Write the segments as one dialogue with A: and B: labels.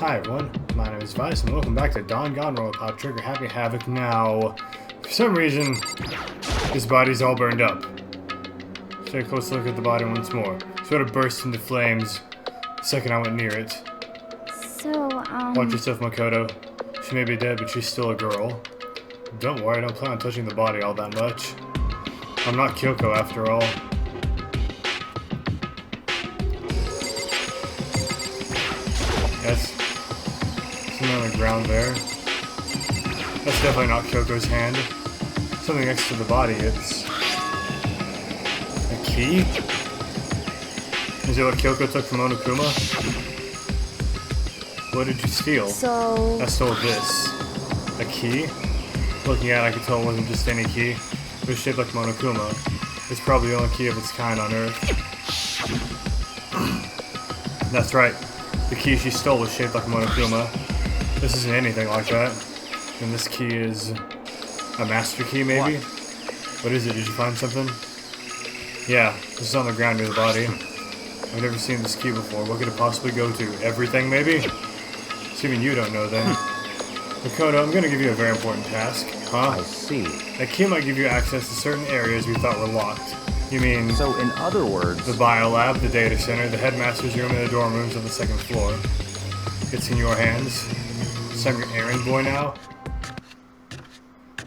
A: Hi everyone, my name is Vyse and welcome back to Danganronpa Trigger Happy Havoc. Now, for some reason, his body's all burned up. Take a close look at the body once more. Sort of burst into flames the second I went near it.
B: So,
A: Watch yourself, Makoto. She may be dead, but she's still a girl. Don't worry, I don't plan on touching the body all that much. I'm not Kyoko after all. Yes. Something on the ground there. That's definitely not Kyoko's hand. Something next to the body. It's a key? Is it what Kyoko took from Onokuma? What did you steal?
B: So...
A: I stole this. A key? Looking at it, I could tell it wasn't just any key. It was shaped like Monokuma. It's probably the only key of its kind on Earth. That's right. The key she stole was shaped like Monokuma. This isn't anything like that. And this key is... a master key, maybe? What is it? Did you find something? Yeah, this is on the ground near the body. I've never seen this key before. What could it possibly go to? Everything, maybe? So even you don't know, then. Makoto, I'm gonna give you a very important task. Huh?
C: I see.
A: That key might give you access to certain areas we thought were locked. You mean...
C: So, in other words...
A: the biolab, the data center, the headmaster's room, and the dorm rooms on the second floor. It's in your hands. So I'm your errand boy now?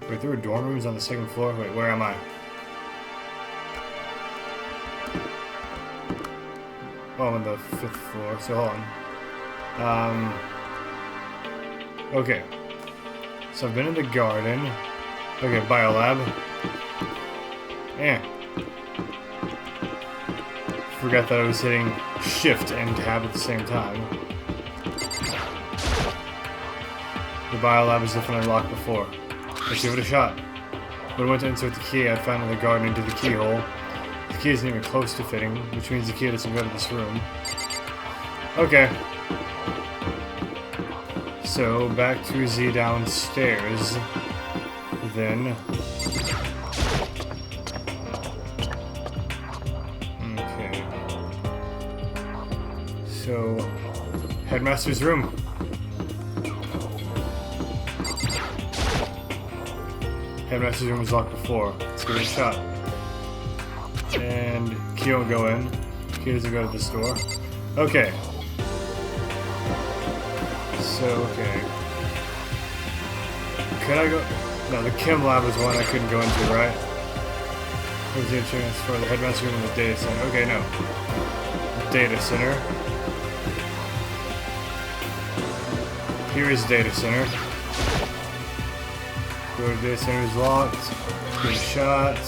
A: Wait, there were dorm rooms on the second floor? Wait, where am I? Oh, I'm on the 5th floor, so hold on. Okay. So I've been in the garden. Okay, biolab. Forgot that I was hitting shift and tab at the same time. The biolab was definitely locked before. Let's give it a shot. When I went to insert the key, I found in the garden into the keyhole. The key isn't even close to fitting, which means the key doesn't go to this room. Okay. So, back to Z downstairs. Then... okay. So, headmaster's room. Headmaster's room was locked before. Let's give it a shot. And key won't go in. Key doesn't go to this door. Okay. So, okay. Could I go? No, the chem lab was one I couldn't go into, right? What was the chance for the headmaster room and the data center? Okay, no. Data center. Here is data center. Door to data center is locked. Give it a shot.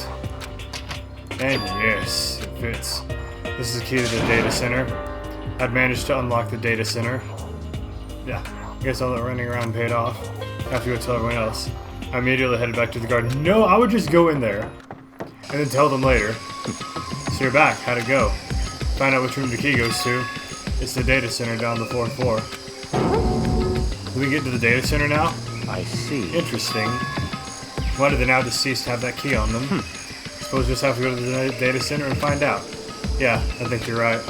A: And yes, it fits. This is the key to the data center. I'd managed to unlock the data center. Yeah, I guess all that running around paid off. I have to go tell everyone else. I immediately headed back to the garden. No, I would just go in there. And then tell them later. So you're back. How'd it go? Find out which room the key goes to. It's the data center down the 4th floor. Can we get to the data center now?
C: I see.
A: Interesting. Why do the now deceased have that key on them? Suppose we just have to go to the data center and find out. Yeah, I think you're right.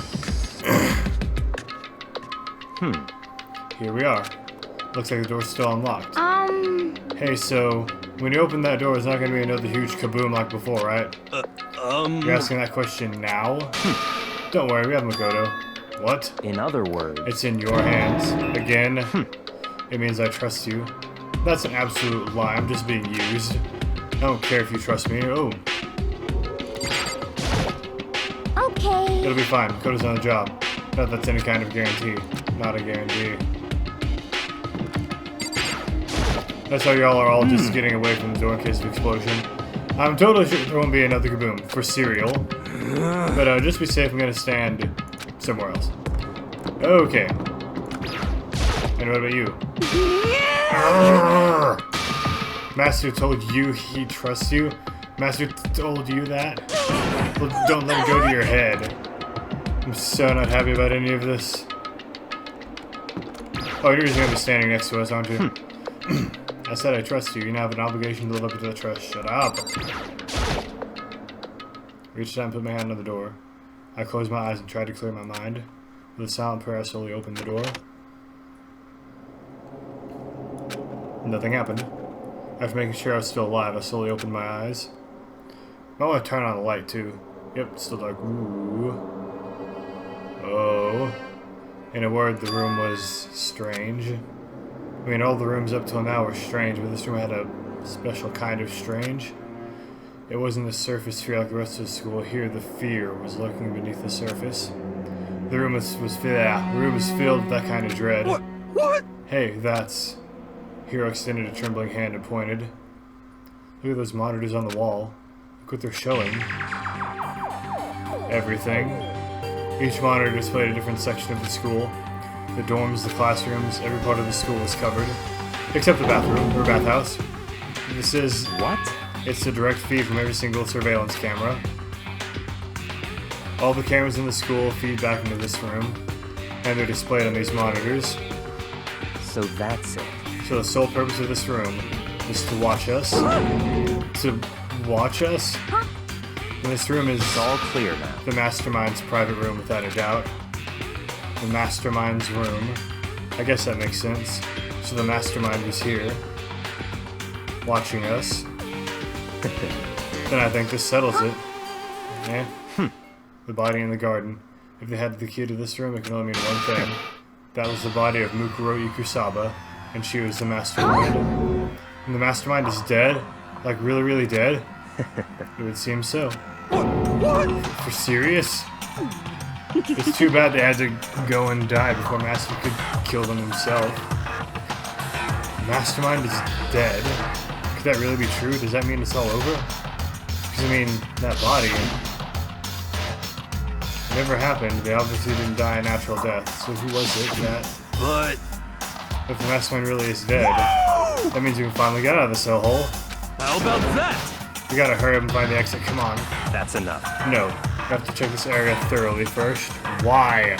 A: Here we are. Looks like the door's still unlocked. Hey, so, when you open that door, it's not gonna be another huge kaboom like before, right? You're asking that question now? Don't worry, we have Makoto. What?
C: In other words...
A: It's in your hands. Again. It means I trust you. That's an absolute lie, I'm just being used. I don't care if you trust me. Oh.
B: okay.
A: It'll be fine, Makoto's on the job. Not that's any kind of guarantee. Not a guarantee. That's how y'all are all just getting away from the door in case of explosion. I'm totally sure there won't be another kaboom for cereal. But just be safe, I'm gonna stand somewhere else. Okay. And what about you? Master told you he trusts you? Master told you that? Well, don't let it go to your head. I'm so not happy about any of this. Oh, you're just gonna be standing next to us, aren't you? I said I trust you. You now have an obligation to live up to that trust. Shut up. Reached out and put my hand on the door. I closed my eyes and tried to clear my mind. With a silent prayer, I slowly opened the door. Nothing happened. After making sure I was still alive, I slowly opened my eyes. Might want to turn on the light too. Yep, it's still dark. Ooh. Oh. In a word, the room was strange. I mean, all the rooms up till now were strange, but this room had a special kind of strange. It wasn't the surface fear like the rest of the school. Here, the fear was lurking beneath the surface. The room was filled with that kind of dread.
D: What?
A: Hey, that's... Hero extended a trembling hand and pointed. Look at those monitors on the wall. Look what they're showing. Everything. Each monitor displayed a different section of the school. The dorms, the classrooms, every part of the school was covered. Except the bathroom, or bathhouse. This is...
C: What?
A: It's a direct feed from every single surveillance camera. All the cameras in the school feed back into this room, and they're displayed on these monitors.
C: So that's it.
A: So the sole purpose of this room is to watch us. To watch us? And this room is
C: It's all clear now.
A: the Mastermind's private room, without a doubt. The Mastermind's room. I guess that makes sense. So the Mastermind was here, watching us. Then I think this settles it. Yeah. The body in the garden. If they had the key to this room, it can only mean one thing. That was the body of Mukuro Ikusaba, and she was the Mastermind. And the Mastermind is dead? Like really, really dead? It would seem so.
D: What?
A: For serious? It's too bad they had to go and die before Master could kill them himself. Mastermind is dead. Could that really be true? Does that mean it's all over? Because, I mean, that body... It never happened. They obviously didn't die a natural death. So who was it that...
D: But...
A: If the Mastermind really is dead, that means we can finally get out of this hellhole.
D: How about that?
A: We gotta hurry up and find the exit. Come on.
C: That's enough.
A: No. We have to check this area thoroughly first. Why?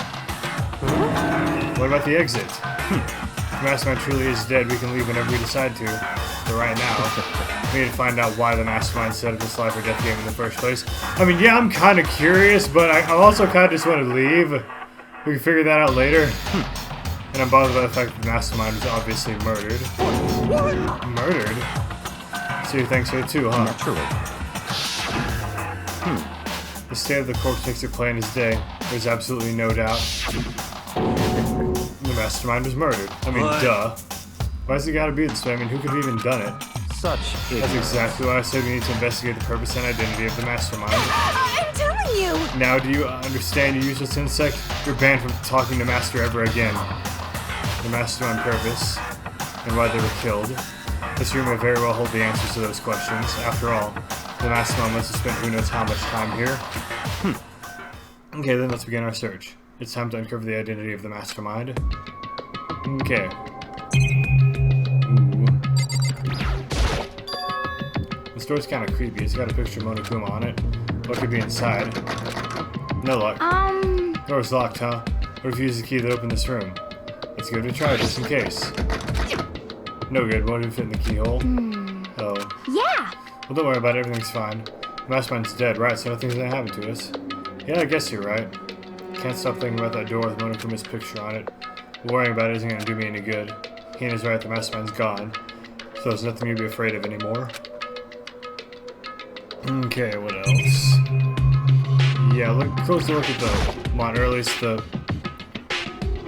A: What about the exit? If the Mastermind truly is dead, we can leave whenever we decide to. But right now, we need to find out why the Mastermind set up this life or death game in the first place. I mean, yeah, I'm kind of curious, but I also kind of just want to leave. We can figure that out later. And I'm bothered by the fact that the Mastermind was obviously murdered.
D: What?
A: Murdered? So you think so too, huh?
C: Naturally.
A: The state of the corpse makes it plain as day. There's absolutely no doubt. The Mastermind was murdered. I mean,
D: What?
A: duh. Why's it gotta be this way? I mean, who could have even done it?
C: Such
A: That's
C: ignorance.
A: exactly why I said we need to investigate the purpose and identity of the Mastermind.
B: I'm telling you!
A: Now, do you understand, you useless insect? You're banned from talking to Master ever again. The Mastermind purpose, and why they were killed. This room may very well hold the answers to those questions. After all, the Mastermind must have spent who knows how much time here. Okay, then let's begin our search. It's time to uncover the identity of the Mastermind. Okay. Ooh. The store's kind of creepy. It's got a picture of Monokuma on it. What could be inside? No luck. Door's locked, huh? What if you use the key that opened this room? Let's give it a try, just in case. No good. Won't even fit in the keyhole. Oh.
B: Yeah!
A: Well, don't worry about it. Everything's fine. The Mastermind's dead, right? So nothing's gonna happen to us. Yeah, I guess you're right. Can't stop thinking about that door with Monokuma's picture on it. But worrying about it isn't gonna do me any good. Hina's right. The Mastermind's gone. So there's nothing to be afraid of anymore. Okay, what else? Yeah, closer look at the monitor, or at least the...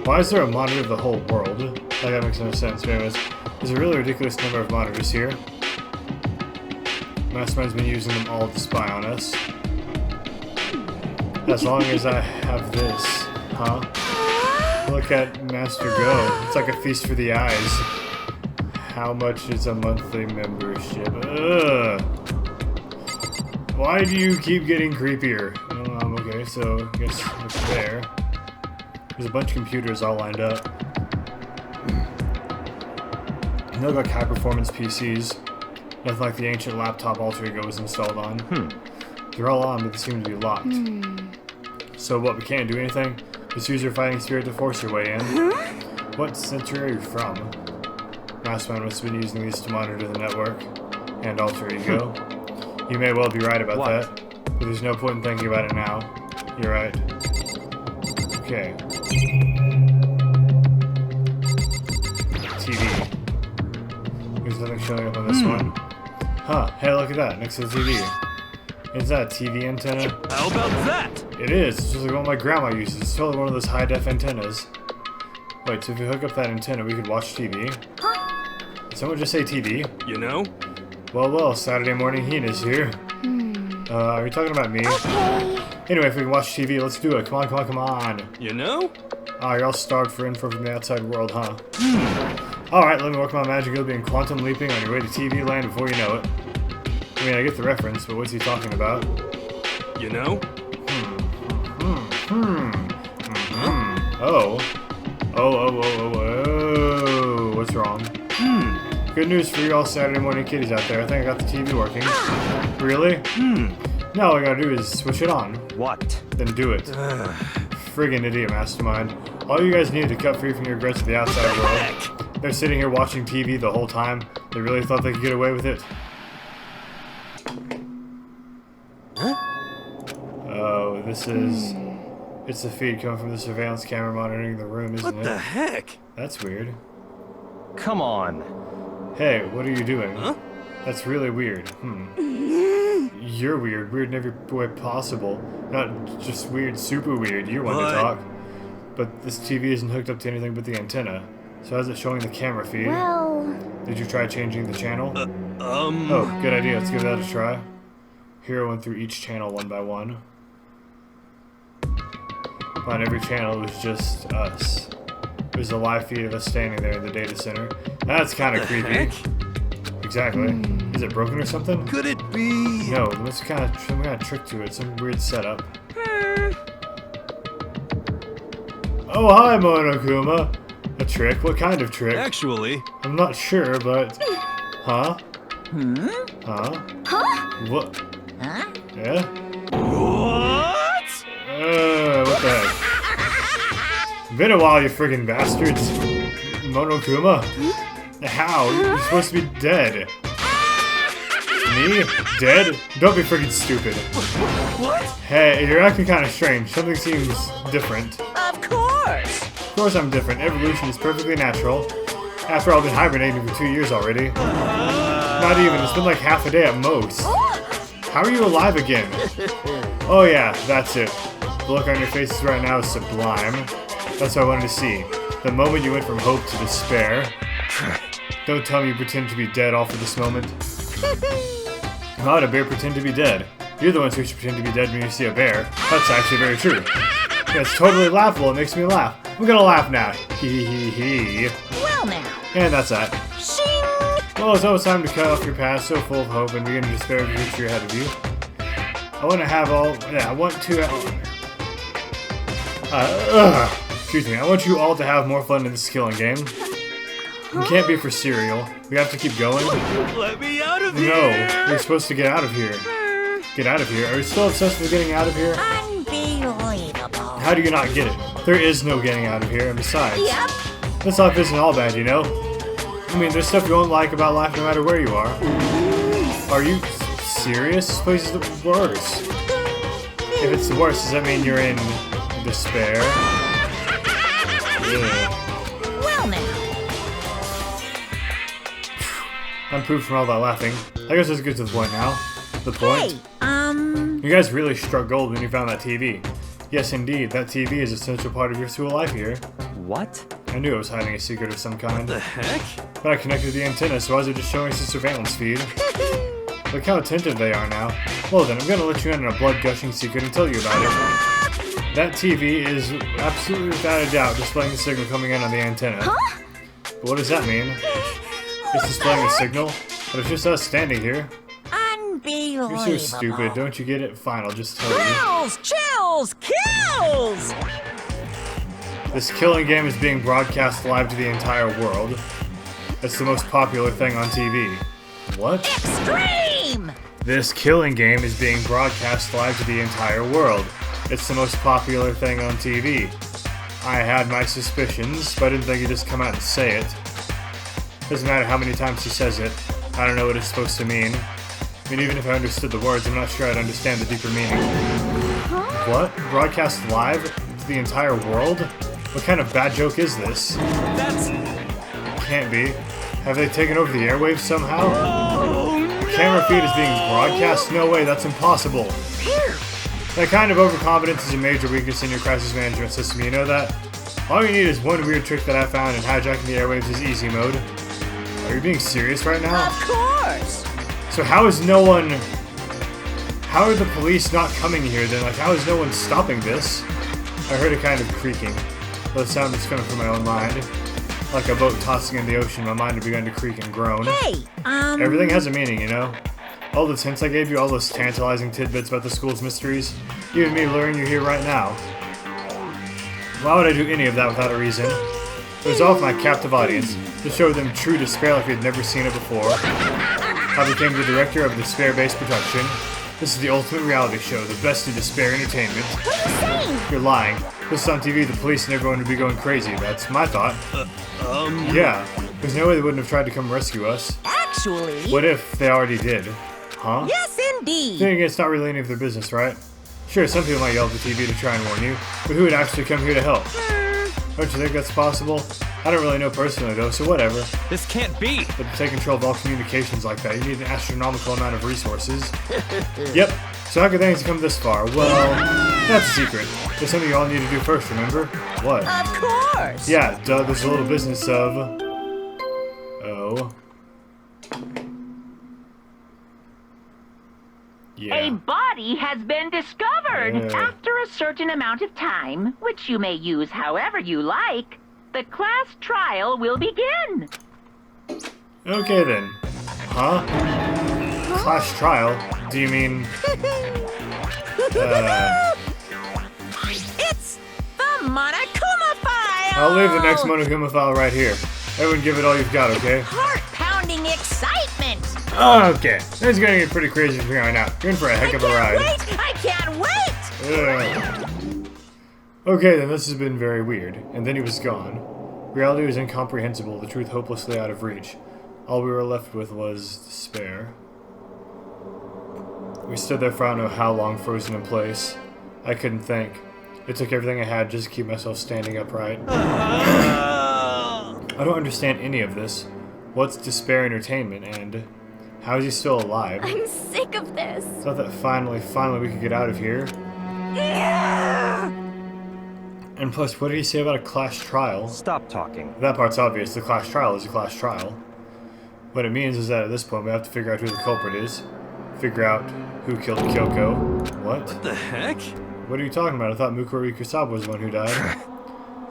A: Why is there a monitor of the whole world? Like, that makes no sense. But anyways, there's a really ridiculous number of monitors here. Mastermind's been using them all to spy on us. As long as I have this, huh? Look at Master go. It's like a feast for the eyes. How much is a monthly membership? Ugh. Why do you keep getting creepier? Oh, okay, so I guess it's there. There's a bunch of computers all lined up. They look like high-performance PCs. Nothing like the ancient laptop Alter Ego was installed on. They're all on, but they seem to be locked. So what, we can't do anything? Just use your fighting spirit to force your way in? What century are you from? Mastermind must have been using these to monitor the network. And Alter Ego. You may well be right about that, but there's no point in thinking about it now. You're right. Okay. TV. showing up on this one. Huh, hey, look at that, next to the TV. Is that a TV antenna?
D: How about that?
A: It is, it's just like what my grandma uses. It's totally one of those high-def antennas. Wait, so if we hook up that antenna, we could watch TV? Did someone just say TV?
D: You know?
A: Well, Saturday morning heat is here. Are you talking about me?
B: Okay.
A: Anyway, if we can watch TV, let's do it. Come on.
D: You know?
A: Ah, you're all starved for info from the outside world, huh? Alright, let me work my magic. You'll be in quantum leaping on your way to TV land before you know it. I mean, I get the reference, but what's he talking about?
D: You know?
A: Oh, what's wrong? Good news for you all Saturday morning kiddies out there. I think I got the TV working. Really? Now all I gotta do is switch it on.
C: What?
A: Then do it. Friggin' idiot mastermind. All you guys need to cut free from your regrets of the outside world. They're sitting here watching TV the whole time. They really thought they could get away with it. Oh, this is... It's the feed coming from the surveillance camera monitoring the room, isn't it?
D: What the heck?
A: That's weird.
C: Come on.
A: Hey, what are you doing?
D: Huh?
A: That's really weird. You're weird. Weird in every way possible. Not just weird, super weird. You're one to talk. But this TV isn't hooked up to anything but the antenna. So how's it showing the camera feed?
B: Well...
A: Did you try changing the channel?
D: Oh,
A: good idea. Let's give that a try. Hero went through each channel one by one. On every channel, it was just us. There's a live feed of us standing there in the data center. That's kind of creepy.
D: heck?
A: Exactly. Is it broken or something?
D: Could it be?
A: No, there's some kind of trick to it. Some weird setup. Oh, hi, Monokuma. A trick? What kind of trick?
D: Actually,
A: I'm not sure, but... Huh? Huh? What? Yeah?
D: what?
A: What the heck? Been a while, you friggin' bastards. Monokuma? How? You're supposed to be dead. Me? Dead? Don't be friggin' stupid.
D: What?
A: Hey, you're acting kinda strange. Something seems different.
B: Of course!
A: Of course I'm different. Evolution is perfectly natural. After all, I've been hibernating for 2 years already. Not even. It's been like half a day at most. How are you alive again? Oh yeah, that's it. The look on your faces right now is sublime. That's what I wanted to see. The moment you went from hope to despair. Don't tell me you pretend to be dead all for this moment. How would a bear pretend to be dead? You're the ones who should pretend to be dead when you see a bear. That's actually very true. Yeah, it's totally laughable. It makes me laugh. I'm gonna laugh now. Hee hee hee.
B: Well now.
A: And that's that.
B: Shing!
A: Well, it's almost time to cut off your past, so full of hope, and begin to despair of the future ahead of you. I want to have all... Yeah, I want to... excuse me. I want you all to have more fun in this killing game. It can't be for cereal. We have to keep going.
D: Let me out of here!
A: No, we're supposed to get out of here. Get out of here? Are you still obsessed with getting out of here?
B: Unbelievable.
A: How do you not get it? There is no getting out of here, and besides...
B: Yep.
A: This life isn't all bad, you know? I mean, there's stuff you won't like about life no matter where you are. Are you serious? This place is the worst. If it's the worst, does that mean you're in despair? Yeah.
B: Well now.
A: I'm proof from all that laughing. I guess let's get to the point now. The point?
B: Hey,
A: You guys really struck gold when you found that TV. Yes, indeed, that TV is an essential part of your school life here.
C: What?
A: I knew it was hiding a secret of some kind.
D: The heck?
A: But I connected the antenna, so why is it just showing us the surveillance feed? Look how attentive they are now. Well then, I'm gonna let you in on a blood-gushing secret and tell you about it. That TV is absolutely without a doubt displaying the signal coming in on the antenna.
B: Huh?
A: But what does that mean? It's displaying a signal? But it's just us standing here.
B: Unbelievable.
A: You're so stupid, don't you get it? Fine, I'll just tell you.
B: Kills! Chills! Kills!
A: This killing game is being broadcast live to the entire world. It's the most popular thing on TV. What?
B: Extreme!
A: This killing game is being broadcast live to the entire world. It's the most popular thing on TV. I had my suspicions, but I didn't think he'd just come out and say it. Doesn't matter how many times he says it. I don't know what it's supposed to mean. I mean, even if I understood the words, I'm not sure I'd understand the deeper meaning. What? Broadcast live to the entire world? What kind of bad joke is this?
D: That's...
A: Can't be. Have they taken over the airwaves somehow?
D: Oh,
A: The camera feed is being broadcast? No way, that's impossible. That kind of overconfidence is a major weakness in your crisis management system, you know that? All you need is one weird trick that I found, and hijacking the airwaves is easy mode. Are you being serious right now?
B: Of course.
A: So how is no one... How are the police not coming here then? Like, how is no one stopping this? I heard a kind of creaking. The sound was coming from my own mind. Like a boat tossing in the ocean, my mind had begun to creak and groan.
B: Hey,
A: Everything has a meaning, you know? All those hints I gave you, all those tantalizing tidbits about the school's mysteries, even me luring you here right now. Why would I do any of that without a reason? It was all for my captive audience, to show them true despair like we'd never seen it before. I became the director of Despair-based production. This is the ultimate reality show, the best in despair entertainment.
B: what are you saying?
A: You're lying. This is on TV, the police and everyone would be going crazy. That's my thought. Yeah, there's no way they wouldn't have tried to come rescue us.
B: Actually,
A: What if they already did? Huh?
B: yes, indeed.
A: Then again, it's not really any of their business, right? Sure, some people might yell at the TV to try and warn you, but who would actually come here to help? Don't you think that's possible? I don't really know personally though, so whatever.
C: This can't be!
A: But to take control of all communications like that, you need an astronomical amount of resources. Yep. So how could things come this far? Well, that's a secret. There's something you all need to do first, remember? What?
B: Of course.
A: Yeah, duh, there's a little business of... Oh.
E: A
A: Yeah.
E: body has been discovered.
A: Yeah.
E: After a certain amount of time, which you may use however you like, the class trial will begin.
A: Okay then. Huh? Clash trial? Do you mean...
B: It's the Monokuma file.
A: I'll leave the next Monokuma file right here. Everyone give it all you've got, okay?
B: Heart-pounding excitement.
A: Okay. This is gonna get pretty crazy from here on out. You're in for a heck of a ride.
B: I can't wait.
A: Ugh. Okay, then this has been very weird. And then he was gone. Reality was incomprehensible, the truth hopelessly out of reach. All we were left with was despair. We stood there for I don't know how long, frozen in place. I couldn't think. It took everything I had just to keep myself standing upright. I don't understand any of this. What's despair entertainment, and how is he still alive?
F: I'm sick of this.
A: Thought that finally we could get out of here. And plus, what did he say about a clash trial?
C: Stop talking.
A: That part's obvious. The clash trial is a clash trial. What it means is that at this point we have to figure out who the culprit is. Figure out who killed Kyoko. What?
D: The heck?
A: What are you talking about? I thought Mukuro Ikusawa was the one who died.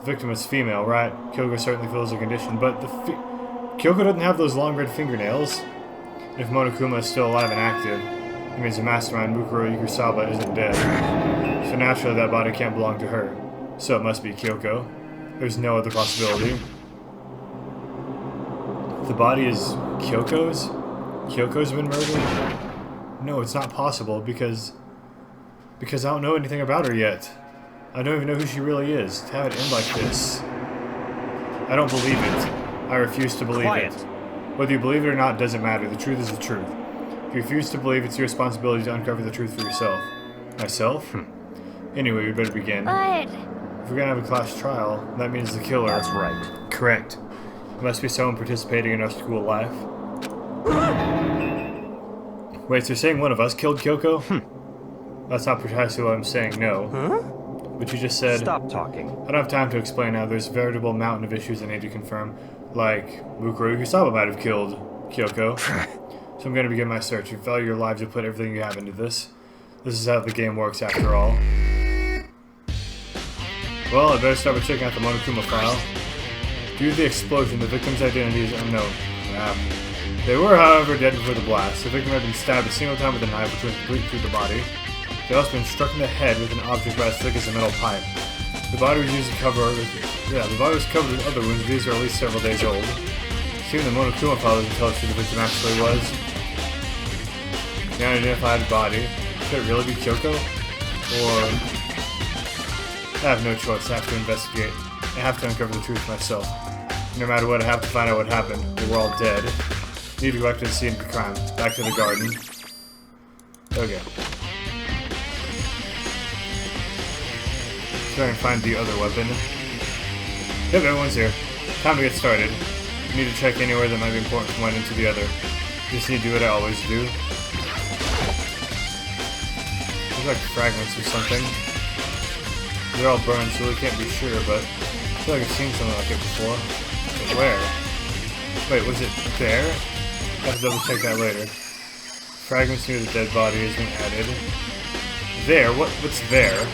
A: The victim is female, right? Kyoko certainly feels the condition, but Kyoko doesn't have those long red fingernails. If Monokuma is still alive and active, it means the mastermind Mukuro Ikusawa isn't dead. So naturally that body can't belong to her. So it must be Kyoko. There's no other possibility. The body is Kyoko's? Kyoko's been murdered? No, it's not possible because I don't know anything about her yet. I don't even know who she really is. To have it end like this. I don't believe it. I refuse to believe
C: Quiet.
A: it. Whether you believe it or not doesn't matter. The truth is the truth. If you refuse to believe, it's your responsibility to uncover the truth for yourself. Myself? Anyway, we better begin.
F: But
A: If we're gonna have a clash trial, that means the killer.
C: That's right.
A: Correct. It must be someone participating in our school life. Wait, so you're saying one of us killed Kyoko? That's not precisely what I'm saying, no. But you just said...
C: Stop talking.
A: I don't have time to explain now. There's a veritable mountain of issues I need to confirm. Like, Mukuro Ikusawa might have killed Kyoko. So I'm gonna begin my search. You value your lives, you put everything you have into this. This is how the game works after all. Well, I better start by checking out the Monokuma file. Due to the explosion, the victim's identity is unknown. They were, however, dead before the blast. The victim had been stabbed a single time with a knife, which went completely through the body. They also been struck in the head with an object about as thick as a metal pipe. The body was used to cover. The body was covered with other wounds. These are at least several days old. Seeing the Monokuma file doesn't tell us who the victim actually was. The unidentified body. Could it really be Kyoko? Or I have no choice. I have to investigate. I have to uncover the truth myself. No matter what, I have to find out what happened. We're all dead. Need to go back to the scene of the crime. Back to the garden. Okay. Try and find the other weapon. Yep, everyone's here. Time to get started. need to check anywhere that might be important from one into the other. Just need to do what I always do. Looks like fragments or something. They're all burned, so we can't be sure, but I feel like I've seen something like it before. But where? Wait, was it there? I have to double check that later. Fragments near the dead body has been added. There? What's there?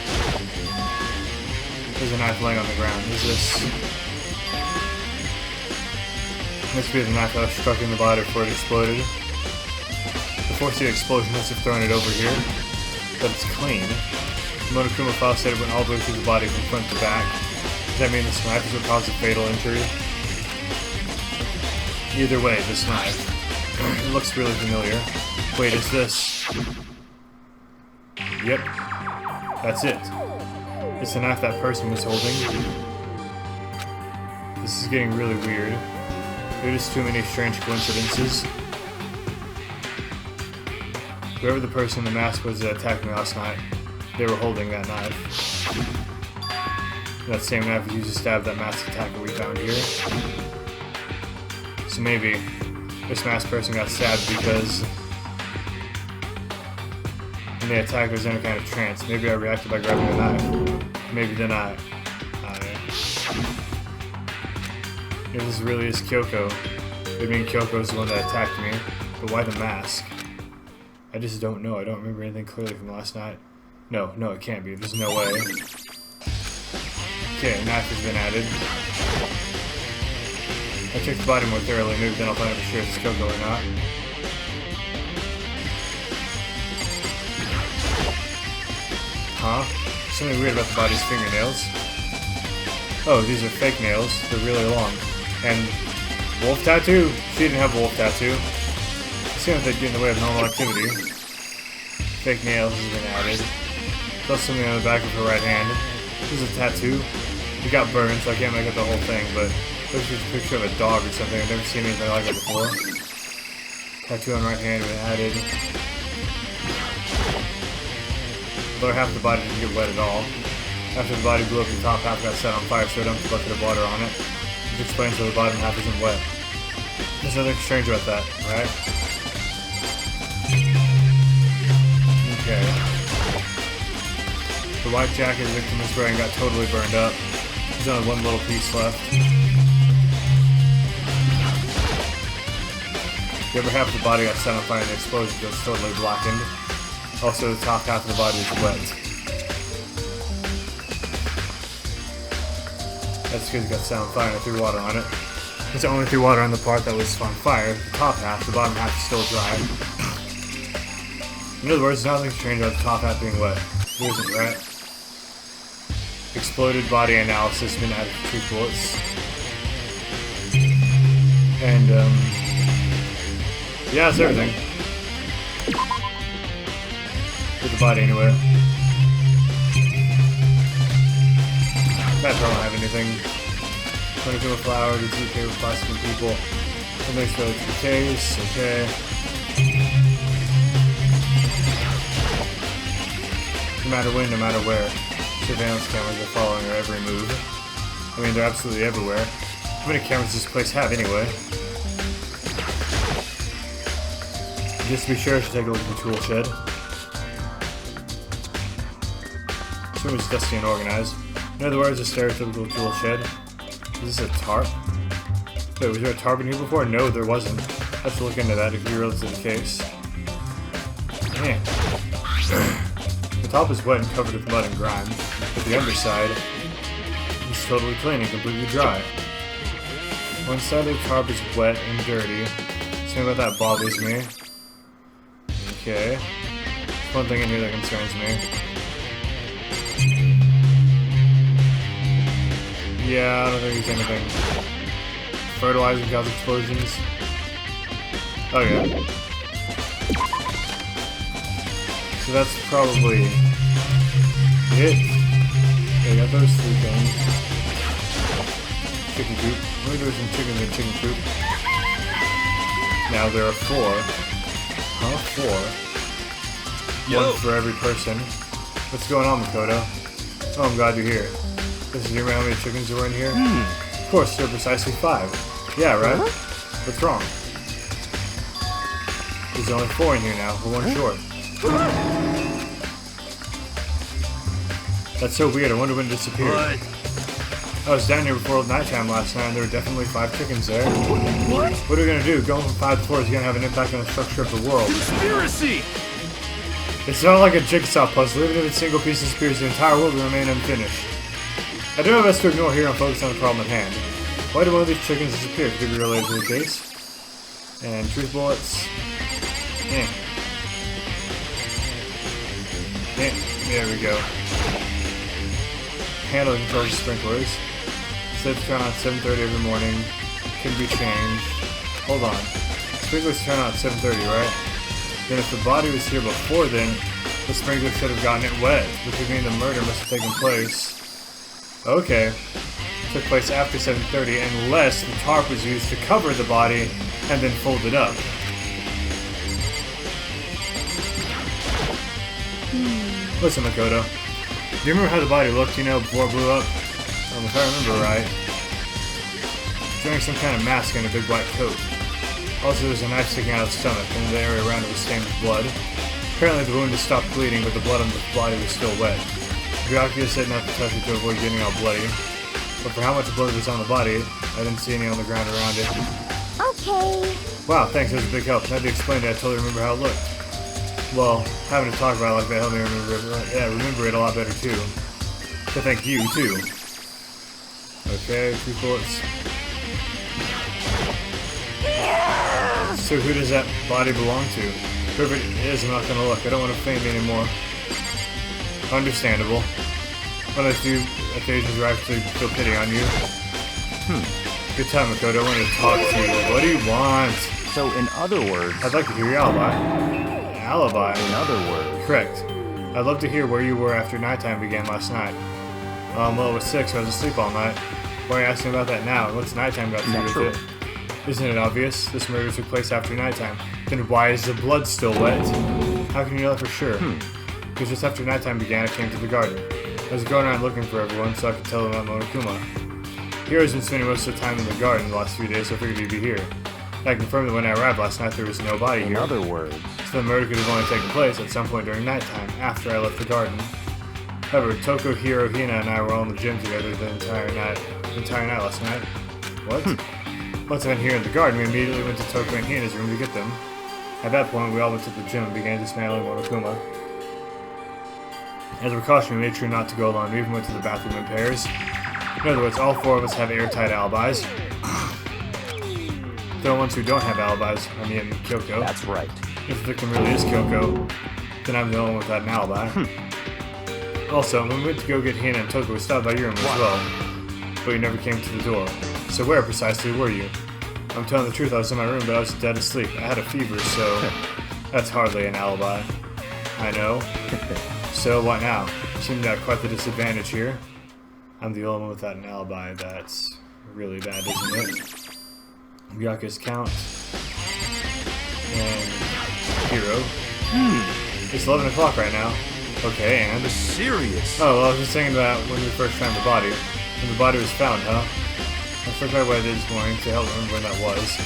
A: There's a knife laying on the ground. Is this... Must be the knife that was struck in the body before it exploded. The force of the explosion must have thrown it over here. But it's clean. The Monokuma file said it went all the way through the body from front to back. Does that mean this knife is what caused a fatal injury? Either way, this knife. It looks really familiar. Wait, is this... Yep. That's it. It's the knife that person was holding. This is getting really weird. There are just too many strange coincidences. Whoever the person in the mask was that attacked me last night, they were holding that knife. That same knife was used to stab that masked attacker we found here. So maybe this masked person got stabbed because when they attacked, there was any kind of trance. Maybe I reacted by grabbing the knife. Maybe then if this really is Kyoko, it would mean Kyoko's the one that attacked me. But why the mask? I just don't know. I don't remember anything clearly from last night. No, it can't be. There's no way. Okay, knife has been added. I checked the body more thoroughly, maybe then I'll find out for sure if it's Kyoko or not. Huh? Something weird about the body's fingernails. Oh, these are fake nails. They're really long. And wolf tattoo? She didn't have a wolf tattoo. It seems like they'd get in the way of normal activity. Fake nails has been added. Plus something on the back of her right hand. This is a tattoo. It got burned, so I can't make up the whole thing, but looks like a picture of a dog or something. I've never seen anything like it before. Tattoo on right hand been added. Lower half of the body didn't get wet at all. After the body blew up, the top half got set on fire, so I dumped a bucket of water on it. Which explains why the bottom half isn't wet. There's nothing strange about that, right? Okay. The white jacket the victim was wearing got totally burned up. There's only one little piece left. The other half of the body got set on fire and the explosion was totally blackened. Also, the top half of the body is wet. That's because it got set on fire and I threw water on it. Since I only threw water on the part that was on fire, the top half, the bottom half is still dry. In other words, there's nothing strange about the top half being wet. There isn't, right? Exploded body analysis been added to 2 bullets. And, yeah, that's everything. Put the body anywhere. I don't have anything. 22 flour, the 2K with plastic people. That makes for the 2Ks, okay. No matter when, no matter where. Surveillance cameras are following her every move. I mean, they're absolutely everywhere. How many cameras does this place have, anyway? Just to be sure, I should take a look at the tool shed. This room is dusty and organized. In other words, a stereotypical tool shed. Is this a tarp? Wait, was there a tarp in here before? No, there wasn't. I have to look into that if you realize it's the case. Man. The top is wet and covered with mud and grime, but the underside is totally clean and completely dry. One side of the tarp is wet and dirty. Something about that bothers me. Okay. There's one thing in here that concerns me. Yeah, I don't think there's anything. Fertilizer cause explosions. Oh yeah. So that's probably it. Okay, got those 3 things. Chicken coop. Maybe there's some chicken in the chicken coop. Now there are 4. Huh? 4?
D: Yo.
A: 1 for every person. What's going on, Makoto? Oh, I'm glad you're here. Does you remember how many chickens there were in here? Of course, there are precisely 5. Yeah, right? What's wrong? There's only 4 in here now. We're 1 short. That's so weird. I wonder when it disappeared.
D: What?
A: I was down here before nighttime last night and there were definitely 5 chickens there.
D: What?
A: What are we gonna do? Going from 5 to 4 is gonna have an impact on the structure of the world.
D: Conspiracy!
A: It's not like a jigsaw puzzle. Even if a single piece disappears, the entire world will remain unfinished. I do my best to ignore here and focus on the problem at hand. Why did one of these chickens disappear? Could it be related to the case? And truth bullets. Yeah. Yeah, there we go. Handle controls the sprinklers. Set to turn on at 7:30 every morning. Can be changed. Hold on. Sprinklers turn on at 7:30, right? Then if the body was here before then, the sprinklers should have gotten it wet, which would mean the murder must have taken place. Okay. Took place after 7:30 unless the tarp was used to cover the body and then folded up. Listen, Makoto. Do you remember how the body looked, before it blew up? If I remember right. Wearing some kind of mask and a big white coat. Also, there was a knife sticking out of the stomach, and the area around it was stained with blood. Apparently, the wound had stopped bleeding, but the blood on the body was still wet. Byakuya said not to touch it to avoid getting all bloody. But for how much blood was on the body, I didn't see any on the ground around it.
B: Okay.
A: Wow, thanks, that was a big help. Now that you explained it, I totally remember how it looked. Well, having to talk about it like that helped me remember it a lot better too. So thank you too. Okay, 2 bullets. So who does that body belong to? Whoever it is, I'm not gonna look. I don't want to faint anymore. Understandable. One of the few occasions where I actually feel pity on you. Good time, Makoto. I want to talk to you. What do you want?
C: So, in other words...
A: I'd like to hear your alibi. Alibi?
C: In other words...
A: Correct. I'd love to hear where you were after nighttime began last night. Well, it was 6, so I was asleep all night. Why are you asking about that now? What's nighttime got to do with it? Isn't it obvious? This murder took place after nighttime. Then why is the blood still wet? How can you know that for sure? Because just after nighttime began, I came to the garden. I was going around looking for everyone so I could tell them about Monokuma. Hero's been spending most of the time in the garden the last few days, so I figured he'd be here. I confirmed that when I arrived last night, there was no body here.
C: In other words...
A: So the murder could have only taken place at some point during nighttime, after I left the garden. However, Toko, Hiro, Hina, and I were all in the gym together the entire night last night. What? Once I went here in the garden, we immediately went to Toko and Hina's room to get them. At that point, we all went to the gym and began dismantling Monokuma. As a precaution, we made sure not to go alone. We even went to the bathroom in pairs. In other words, all 4 of us have airtight alibis. The ones who don't have alibis are me and Kyoko.
C: That's right.
A: If the victim really is Kyoko, then I'm the only one without an alibi. Also, when we went to go get Hina and Toko, we stopped by your room as well. But you never came to the door. So where precisely were you? I'm telling the truth, I was in my room, but I was dead asleep. I had a fever, so that's hardly an alibi. I know. So what now? You seem to have quite the disadvantage here. I'm the only one without an alibi. That's really bad, isn't it? Byakuya's count. And Hiro. It's 11 o'clock right now. Okay, and?
D: Serious?
A: Oh, well, I was just thinking about when we first found the body. When the body was found, huh? I forgot what I did this morning to help remember when that was.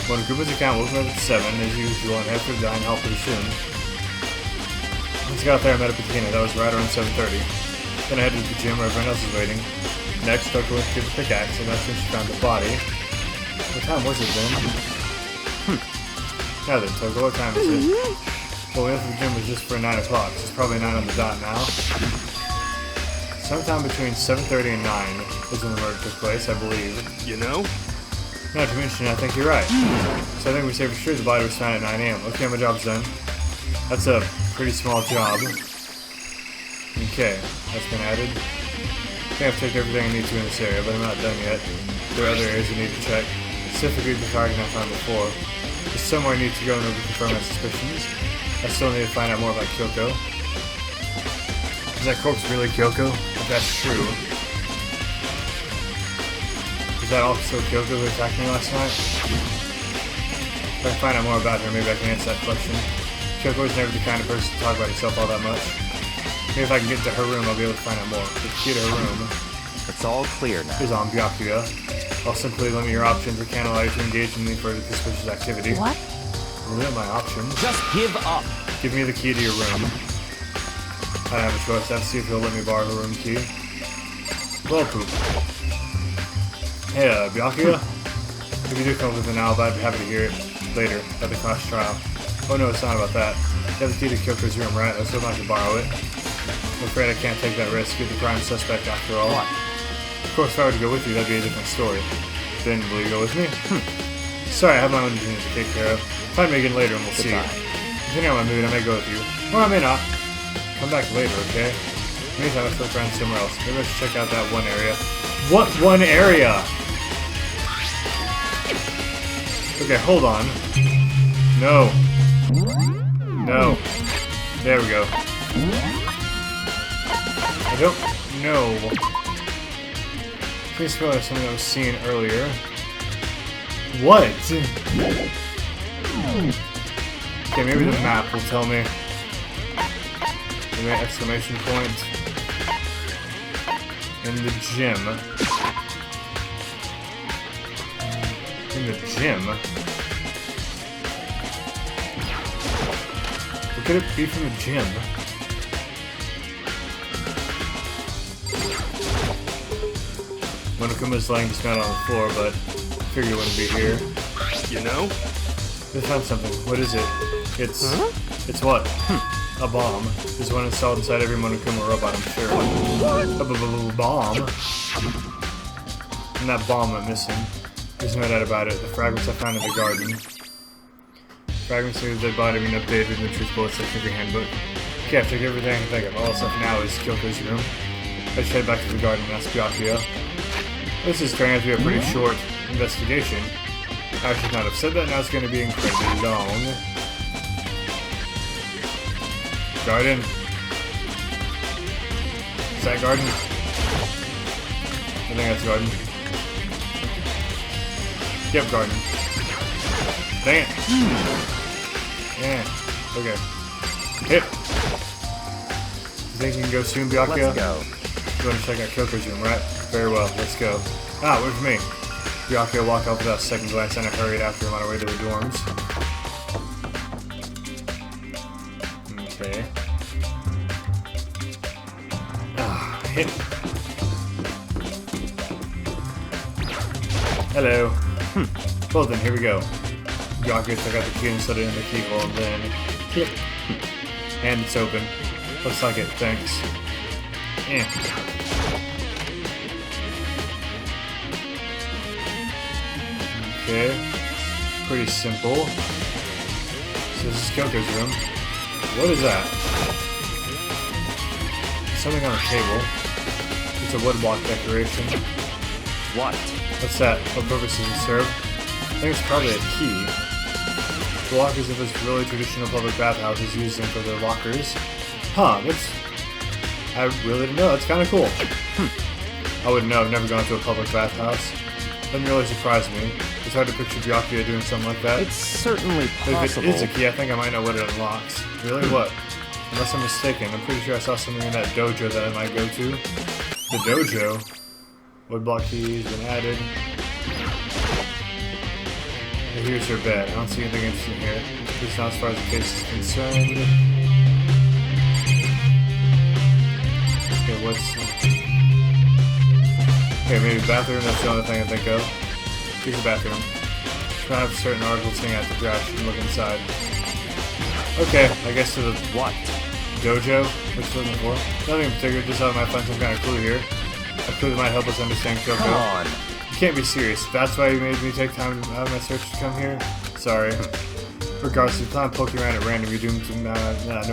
A: Monokuma's account woke me up at 7, as usual, and headed for the dine hall pretty soon. Once I got there, I met up with Hina. That was right around 7:30. Then I headed to the gym where everyone else was waiting. Next, Toko went to get the pickaxe, and that's when she found the body. What time was it then? Now then, Toko, what time is it? Well, we left the gym was just for 9 o'clock, so it's probably 9 on the dot now. Sometime between 7:30 and 9 is when the murder took place, I believe.
D: You know?
A: Not to mention, I think you're right. So I think we say for sure the body was found at 9 a.m. Okay, my job's done. That's a pretty small job. Okay, that's been added. I think I've checked everything I need to in this area, but I'm not done yet. There are other areas I need to check, specifically the target I found before. There's somewhere I need to go in order to confirm my suspicions. I still need to find out more about Kyoko. Is that corpse really Kyoko? If that's true. Is that also Kyoko who attacked me last night? If I find out more about her, maybe I can answer that question. Kyoko is never the kind of person to talk about herself all that much. Maybe if I can get to her room, I'll be able to find out more. The key to her room.
C: It's all clear now.
A: is on Byakuya. I'll simply limit your options and can't allow you to engage in any further suspicious activity.
B: What?
A: Limit my options?
C: Just give up.
A: Give me the key to your room. I have a choice. I have to see if he'll let me borrow her room key. Well, poop. Hey, Byakuya? If you do come up with an alibi, I'd be happy to hear it later at the class trial. Oh no, it's not about that. You have the key to Kyoko's room, right? I was hoping I could borrow it. I'm afraid I can't take that risk. You're the prime suspect after all.
C: What?
A: Of course, if I were to go with you, that'd be a different story. Then, will you go with me? Sorry, I have my own business to take care of. Find Megan later and we'll see. Depending on my mood, I may go with you. Or I may not. Come back later, okay? Meantime, I still friends somewhere else. Maybe I should check out that one area. What one area? Okay, hold on. No. No. There we go. I don't know. Please feel like something I was seeing earlier. What? Okay, maybe the map will tell me. Maybe an exclamation point. In the gym. In the gym? What could it be from the gym? Monokuma's laying dismounted on the floor, but I figured it wouldn't be here.
D: You know?
A: I found something. What is it? It's... It's what? A bomb. There's one installed inside every Monokuma robot, I'm sure. A bomb? And that bomb went missing. There's no doubt about it. The fragments I found in the garden. Fragments of the dead body have been updated in the truth bullet section of your handbook. Okay, I've checked everything I can think of. All that's left now is Kyoko's room. I should head back to the garden and ask Byakuya. This is turning out to be a pretty short investigation. I should not have said that, now it's going to be incredibly long. Garden. Is that garden? I think that's garden. Yep, garden. Dang it. Yeah. Okay. Hit. You think you can go soon, Byakuya?
C: Let's go.
A: You want to check out Kyoko's room, right? Very well, let's go. Ah, wait for me. Byakuya walked off without a second glance and I hurried after him on our way to the dorms. Okay. Ah, hit. Hello. Well then, here we go. Byakuya took out the key and slid it in the keyhole and then... Click. And it's open. Looks like it, thanks. Eh. Okay. Pretty simple. So this is Kyoko's room. What is that? Something on a table. It's a woodblock decoration.
C: What?
A: What's that? What purpose does it serve? I think it's probably a key. The lockers of this really traditional public bathhouses use them for their lockers. Huh, that's... I really didn't know. That's kind of cool. I wouldn't know. I've never gone to a public bathhouse. Doesn't really surprise me. It's hard to picture Byakuya doing something like that.
C: It's certainly
A: But
C: possible.
A: if it is a key, I think I might know what it unlocks. Really? What? Unless I'm mistaken. I'm pretty sure I saw something in that dojo that I might go to. The dojo? Woodblock keys been added. And here's her bed. I don't see anything interesting here. At least not as far as the case is concerned. Okay, what's... Okay, maybe bathroom, that's the only thing I think of. Here's the bathroom. Try to have certain articles hanging out the trash and look inside. Okay, I guess to the...
C: What?
A: Dojo? What you looking for? Nothing in particular, just thought I might find some kind of clue here. A clue that might help us understand Kyoko.
C: Come on.
A: You can't be serious. That's why you made me take time out of my search to come here? Sorry. Regardless, if you plan on poking around at random, you're doomed to no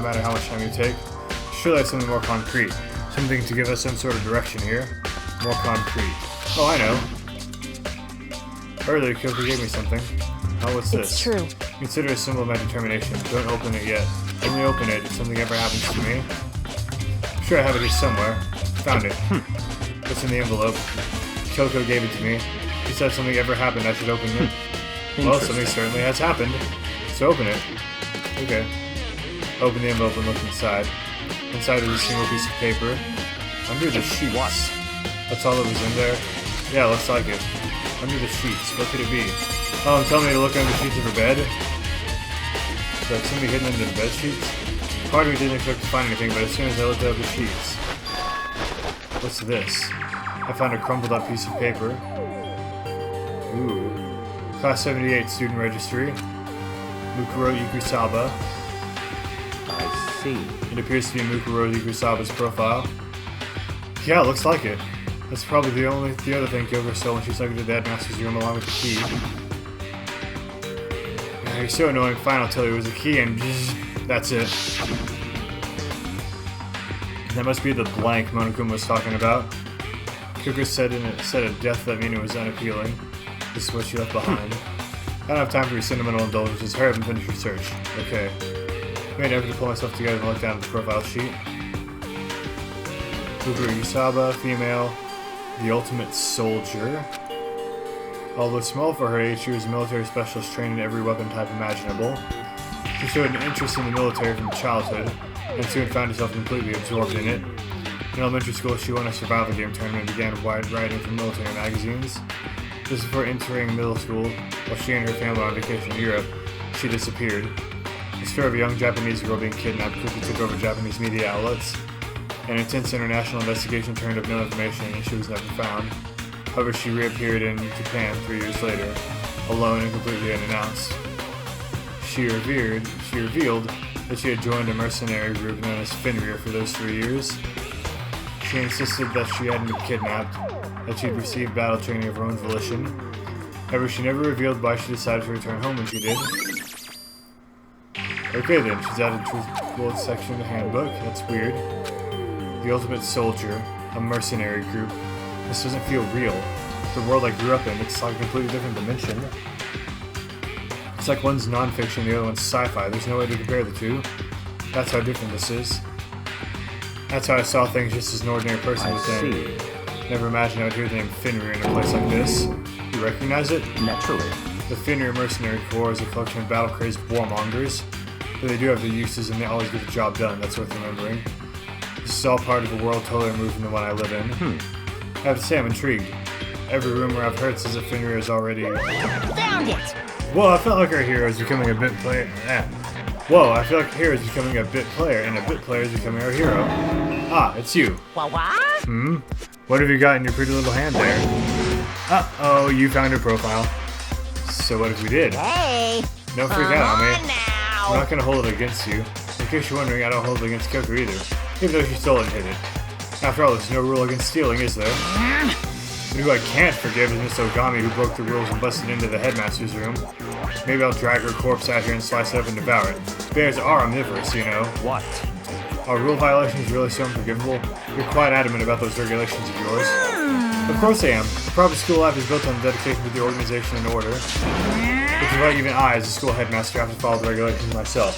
A: matter how much time you take. Surely that's something more concrete. Something to give us some sort of direction here. More concrete. Oh, I know. Earlier, Kyoko gave me something. Oh, what's this?
B: It's true.
A: Consider it a symbol of my determination. Don't open it yet. Only open it if something ever happens to me. I'm sure I have it here somewhere. Found it. What's in the envelope? Kyoko gave it to me. He said if something ever happened, I should open it. Well, something certainly has happened. So open it. Okay. Open the envelope and look inside. Inside is a single piece of paper. Under the sheets.
C: What?
A: That's all that was in there? Yeah, looks like it. Under the sheets. What could it be? Oh, tell me to look under the sheets of her bed? Is that somebody hidden under the bed sheets? Part of me didn't expect to find anything, but as soon as I looked up the sheets... What's this? I found a crumpled up piece of paper. Ooh. Class 78 student registry. Mukuro Ikusaba.
C: I see.
A: It appears to be Mukuro Ikusaba's profile. Yeah, it looks like it. That's probably the other thing Kyoko stole when she snuck into the headmaster's room along with the key. Yeah, he's so annoying. Fine, I'll tell you, it was a key and that's it. That must be the blank Monokuma was talking about. Kyoko said a death that Mina was unappealing. This is what she left behind. I don't have time for your sentimental indulgences. Hurry up and finish your search. Okay. I made an effort to pull myself together and look down at the profile sheet. Mukuro Yusaba, female, the ultimate soldier. Although small for her age, she was a military specialist trained in every weapon type imaginable. She showed an interest in the military from childhood, and soon found herself completely absorbed in it. In elementary school, she won a survival game tournament and began writing for military magazines. Just before entering middle school, while she and her family were on vacation in Europe, she disappeared. The story of a young Japanese girl being kidnapped quickly took over Japanese media outlets. An intense international investigation turned up no information, and she was never found. However, she reappeared in Japan 3 years later, alone and completely unannounced. She revealed that she had joined a mercenary group known as Fenrir for those 3 years. She insisted that she hadn't been kidnapped, that she had received battle training of her own volition. However, she never revealed why she decided to return home when she did. Okay then, she's added truthful section in the handbook. That's weird. The ultimate soldier, a mercenary group. This doesn't feel real. The world I grew up in, it's like a completely different dimension. It's like one's non-fiction, the other one's sci-fi. There's no way to compare the two. That's how different this is. That's how I saw things just as an ordinary person would think. Never imagined I would hear the name Fenrir in a place like this. You recognize it?
C: Naturally.
A: The Fenrir Mercenary Corps is a collection of battle-crazed warmongers, but they do have their uses and they always get the job done. That's worth remembering. This is all part of a world totally removed from the one I live in. I have to say I'm intrigued. Every rumor I've heard says that Fenrir is already...
B: Found it!
A: Whoa, I felt like our hero is becoming a bit player. Whoa, I feel like hero is becoming a bit player, and a bit player is becoming our hero. Ah, it's you.
B: What?
A: What have you got in your pretty little hand there? Uh-oh, you found her profile. So what if we did?
B: Hey!
A: Don't freak out on me.
B: Now!
A: I'm not gonna hold it against you. In case you're wondering, I don't hold it against Kyoko either. Even though she stole it and hid it. After all, there's no rule against stealing, is there? But who I can't forgive is Miss Ogami, who broke the rules and busted into the headmaster's room. Maybe I'll drag her corpse out here and slice it up and devour it. Bears are omnivorous, you know.
C: What?
A: Are rule violations really so unforgivable? You're quite adamant about those regulations of yours. Of course I am. The proper school life is built on dedication to the organization and order. Which is why even I, as a school headmaster, have to follow the regulations myself.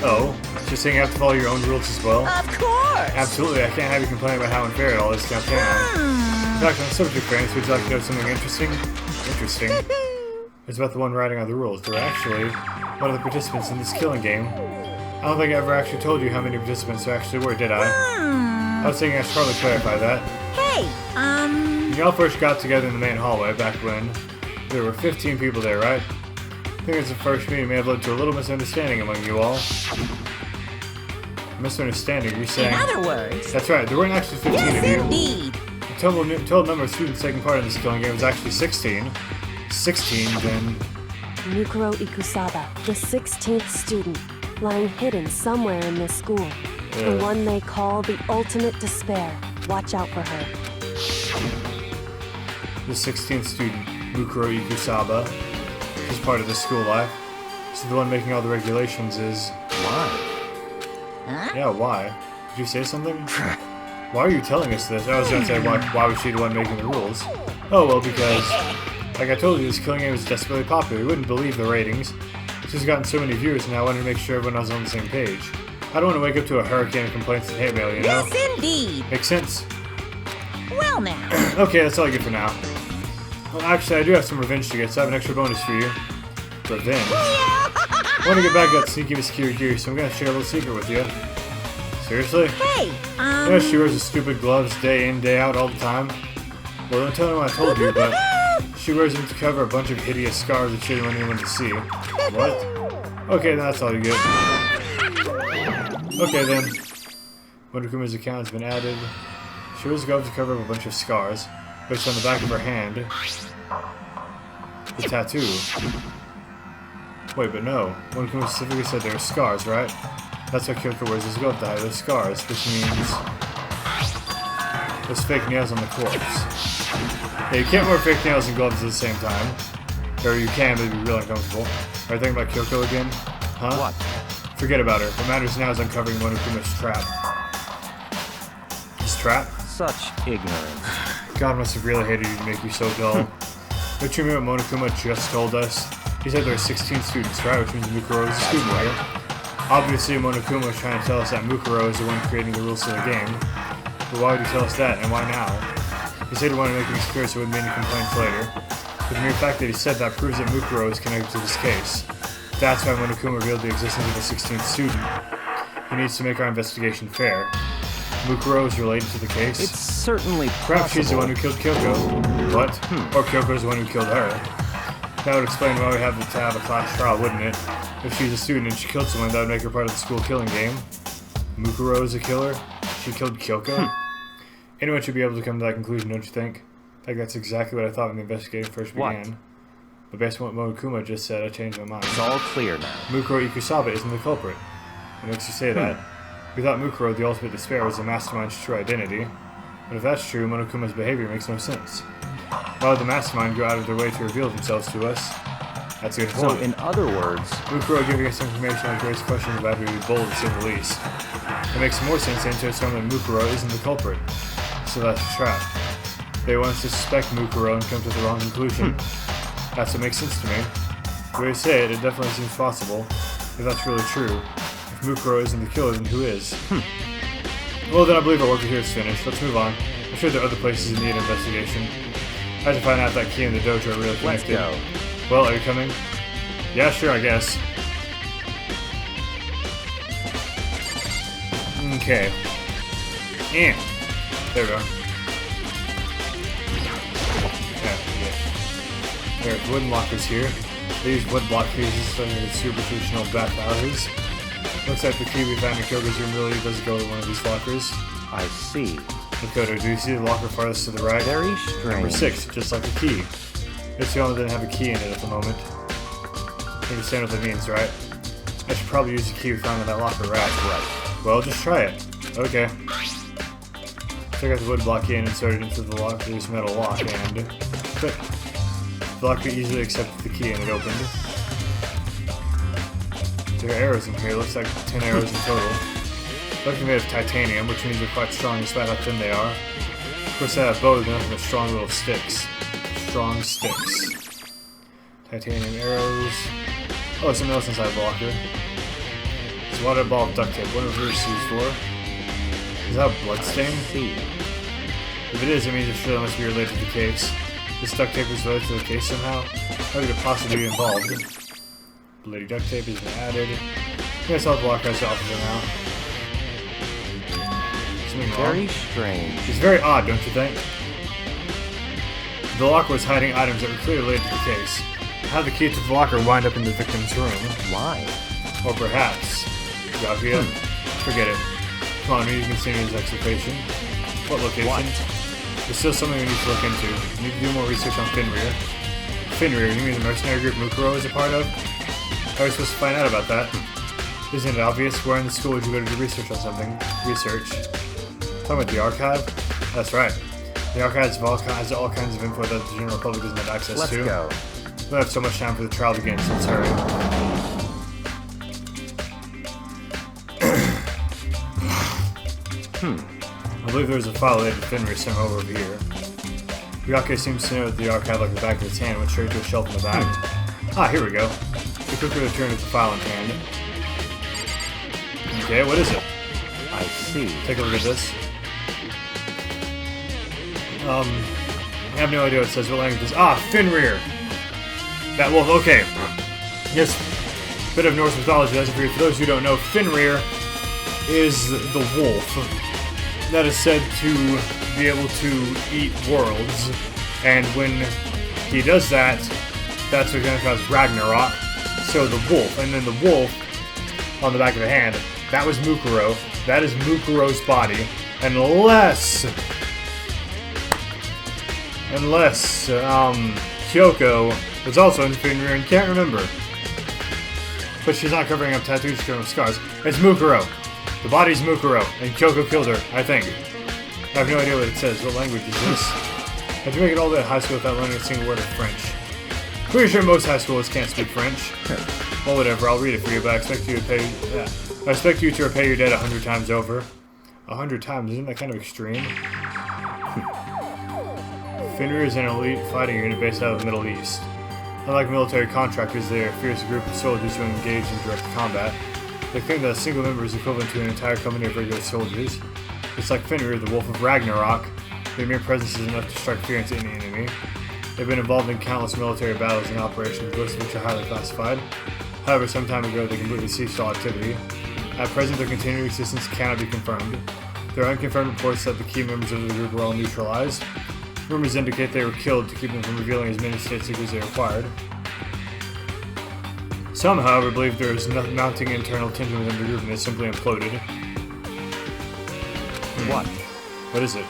A: Oh, just saying you have to follow your own rules as well?
B: Of course!
A: Absolutely, I can't have you complaining about how unfair it all is, can I? In fact, on the subject, friends, would you like to know something interesting? Interesting. It's about the one writing on the rules. They're actually one of the participants in this killing game. I don't think I ever actually told you how many participants there actually were, did I? I was thinking I should probably clarify that.
B: Hey,
A: When y'all first got together in the main hallway back when there were 15 people there, right? I think it's the first meeting may have led to a little misunderstanding among you all. Misunderstanding, you're saying?
B: in other words...
A: That's right, there weren't actually 15
B: Yes,
A: of you.
B: indeed!
A: The total number of students taking part in this killing game was actually 16. 16, then...
F: Mukuro Ikusaba, the 16th student, lying hidden somewhere in this school. The one they call the ultimate despair. Watch out for her.
A: The 16th student, Mukuro Ikusaba, is part of the school life. So the one making all the regulations is...
C: Why?
A: Yeah, why? Did you say something? Why are you telling us this? I was gonna say, why was she the one making the rules? Oh, well, because... Like I told you, this killing game is desperately popular. You wouldn't believe the ratings. It's just gotten so many views, and I wanted to make sure everyone was on the same page. I don't want to wake up to a hurricane of complaints and hate mail, you know?
B: Yes, indeed!
A: Makes sense.
B: Well now...
A: Okay, that's all I get for now. Well, actually, I do have some revenge to get, so I have an extra bonus for you. Revenge. I want to get back to that sneaky Miss Kirigiri, so I'm going to share a little secret with you. Seriously?
B: Hey,
A: Yeah, she wears the stupid gloves day in, day out, all the time. Well, don't tell me what I told you, but she wears them to cover a bunch of hideous scars that she didn't want anyone to see. What? Okay, then that's all you get. Okay, then. Monokuma's account has been added. She wears gloves to cover up a bunch of scars, based on the back of her hand. The tattoo. Wait, but no. Monokuma specifically said there were scars, right? That's why Kyoko wears his glove to hide those scars, which means there's fake nails on the corpse. Yeah, you can't wear fake nails and gloves at the same time. Or you can, but it'd be real uncomfortable. Are you thinking about Kyoko again? Huh?
C: What?
A: Forget about her. What matters now is uncovering Monokuma's trap. His trap?
C: Such ignorance.
A: God must have really hated you to make you so dull. Don't you remember what Monokuma just told us? He said there are 16 students, right? Which means Mukuro is a student, right? Obviously, Monokuma was trying to tell us that Mukuro is the one creating the rules of the game. But why would he tell us that, and why now? He said he wanted to make things clear so it wouldn't make any complaints later. But the mere fact that he said that proves that Mukuro is connected to this case. That's why Monokuma revealed the existence of a 16th student. He needs to make our investigation fair. Mukuro is related to the case?
C: It's certainly possible.
A: Perhaps she's the one who killed Kyoko. What? Or Kyoko's the one who killed her. That would explain why we have to have a class trial, wouldn't it? If she's a student and she killed someone, that would make her part of the school killing game. Mukuro is a killer? She killed Kyoko? Anyone should be able to come to that conclusion, don't you think? I think that's exactly what I thought when the investigation first began. But based on what Monokuma just said, I changed my mind.
C: It's all clear now.
A: Mukuro Ikusaba isn't the culprit. What makes you say that? We thought Mukuro, the ultimate despair, was the mastermind's true identity. But if that's true, Monokuma's behavior makes no sense. Why would the mastermind go out of their way to reveal themselves to us? That's a good point.
C: So, in other words,
A: Mukuro giving us information on raise questions about who would be bold to say the least. It makes more sense to assume that Mukuro isn't the culprit. So that's a trap. They want us to suspect Mukuro and come to the wrong conclusion. That's what makes sense to me. The way you say it, it definitely seems possible. If that's really true. If Mukuro isn't the killer, then who is? Well, then I believe our work here is finished. Let's move on. I'm sure there are other places in need of investigation. I have to find out if that key and the dojo are really connected.
C: let's go.
A: Well, are you coming? Yeah, sure, I guess. Okay. And there we go. Yeah. There are wooden lockers here. They use wood block cases so they're super traditional bathhouses. Looks like the key we found in Kyoko's room really does go to one of these lockers.
C: I see.
A: Makoto, do you see the locker farthest to the right?
C: Very strange.
A: Number 6, just like the key. It's the only one that doesn't have a key in it at the moment. You understand what that means, right? I should probably use the key we found in that locker, right?
C: Right.
A: Well, just try it. Okay. Took out the wood block key and inserted it into the locker's metal lock, and click. The locker easily accepted the key and it opened. There are arrows in here, looks like 10 arrows in total. They're made of titanium, which means they're quite strong despite how thin they are. Of course, they have bows, but nothing but strong little sticks. Strong sticks. Titanium arrows. Oh, there's something else inside the locker. It's a water ball of duct tape. What is this used for? Is that a bloodstain?
C: See.
A: If it is, it means it surely must be related to the case. This duct tape is related to the case somehow? How could it possibly be involved? Bloody duct tape has been added. I guess all the locker has the opposite now. Something wrong.
C: Very strange.
A: It's very odd, don't you think? The locker was hiding items that were clearly related to the case. How did the key to the locker wind up in the victim's room?
C: Why?
A: Or perhaps... Gakuya? Forget it. Come on, we need to continue his exculpation. What location?
C: What?
A: There's still something we need to look into. We need to do more research on Fenrir. Fenrir, you mean the mercenary group Mukuro is a part of? How are we supposed to find out about that? Isn't it obvious? Where in the school would you go to do research on something? Research. Talking about the archive? That's right. The archive has all kinds of info that the general public doesn't have access
C: Let's
A: to.
C: go.
A: We don't have so much time for the trial to begin, so let's hurry. I believe there's a file related to Fenrir somewhere over here. Ryake seems to know the archive like the back of his hand, went straight to a shelf in the back. Ah, here we go. He quickly returned with the file in hand. Okay, what is it?
C: I see.
A: Take a look at this. I have no idea what it says. What language is? Ah, Fenrir! That wolf, okay. Yes, bit of Norse mythology lesson for you. For those who don't know, Fenrir is the wolf that is said to be able to eat worlds, and when he does that, that's what's going to cause Ragnarok. So the wolf, and then the wolf on the back of the hand, that was Mukuro. That is Mukuro's body, unless Kyoko is also in Fenrir and can't remember. But she's not covering up tattoos, she's covering up scars. It's Mukuro. The body's Mukuro, and Kyoko killed her, I think. I have no idea what it says. What language is this? I have to make it all the way to high school without learning a single word of French. Pretty sure most high schoolers can't speak French. Well, whatever, I'll read it for you, but I expect you to repay your debt 100 times over. 100 times, isn't that kind of extreme? Fenrir is an elite fighting unit based out of the Middle East. Unlike military contractors, they are a fierce group of soldiers who engage in direct combat. They claim that a single member is equivalent to an entire company of regular soldiers. It's like Fenrir, the Wolf of Ragnarok. Their mere presence is enough to strike fear into any enemy. They've been involved in countless military battles and operations, most of which are highly classified. However, some time ago they completely ceased all activity. At present, their continued existence cannot be confirmed. There are unconfirmed reports that the key members of the group were all neutralized. Rumors indicate they were killed to keep them from revealing as many state secrets they required. Some, however, believe there is mounting internal tension within the group and it simply imploded.
C: What?
A: What is it?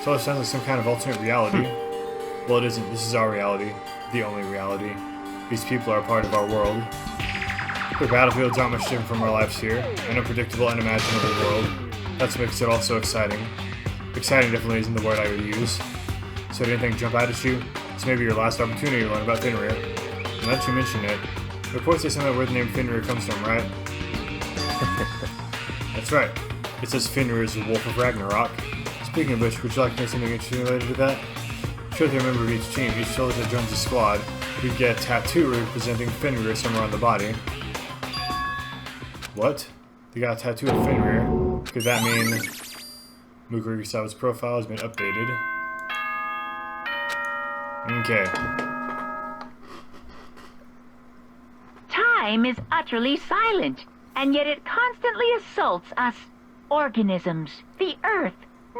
A: So it sounds like some kind of alternate reality. Well, it isn't. This is our reality. The only reality. These people are a part of our world. Their battlefields aren't much different from our lives here. An unpredictable, unimaginable world. That's what makes it all so exciting. Exciting definitely isn't the word I would use. So did anything jump out at you? This may be your last opportunity to learn about Fenrir. And now that you mention it, reports say something where the name Fenrir comes from, right? That's right. It says Fenrir is the Wolf of Ragnarok. Speaking of which, would you like to know something interesting related to that? Show the member of each team, each soldier that joins the squad, you get a tattoo representing Fenrir somewhere on the body. What? They got a tattoo of Fenrir. Could that mean Mukuro-sa's profile has been updated? Okay.
E: Time is utterly silent, and yet it constantly assaults us organisms, the Earth,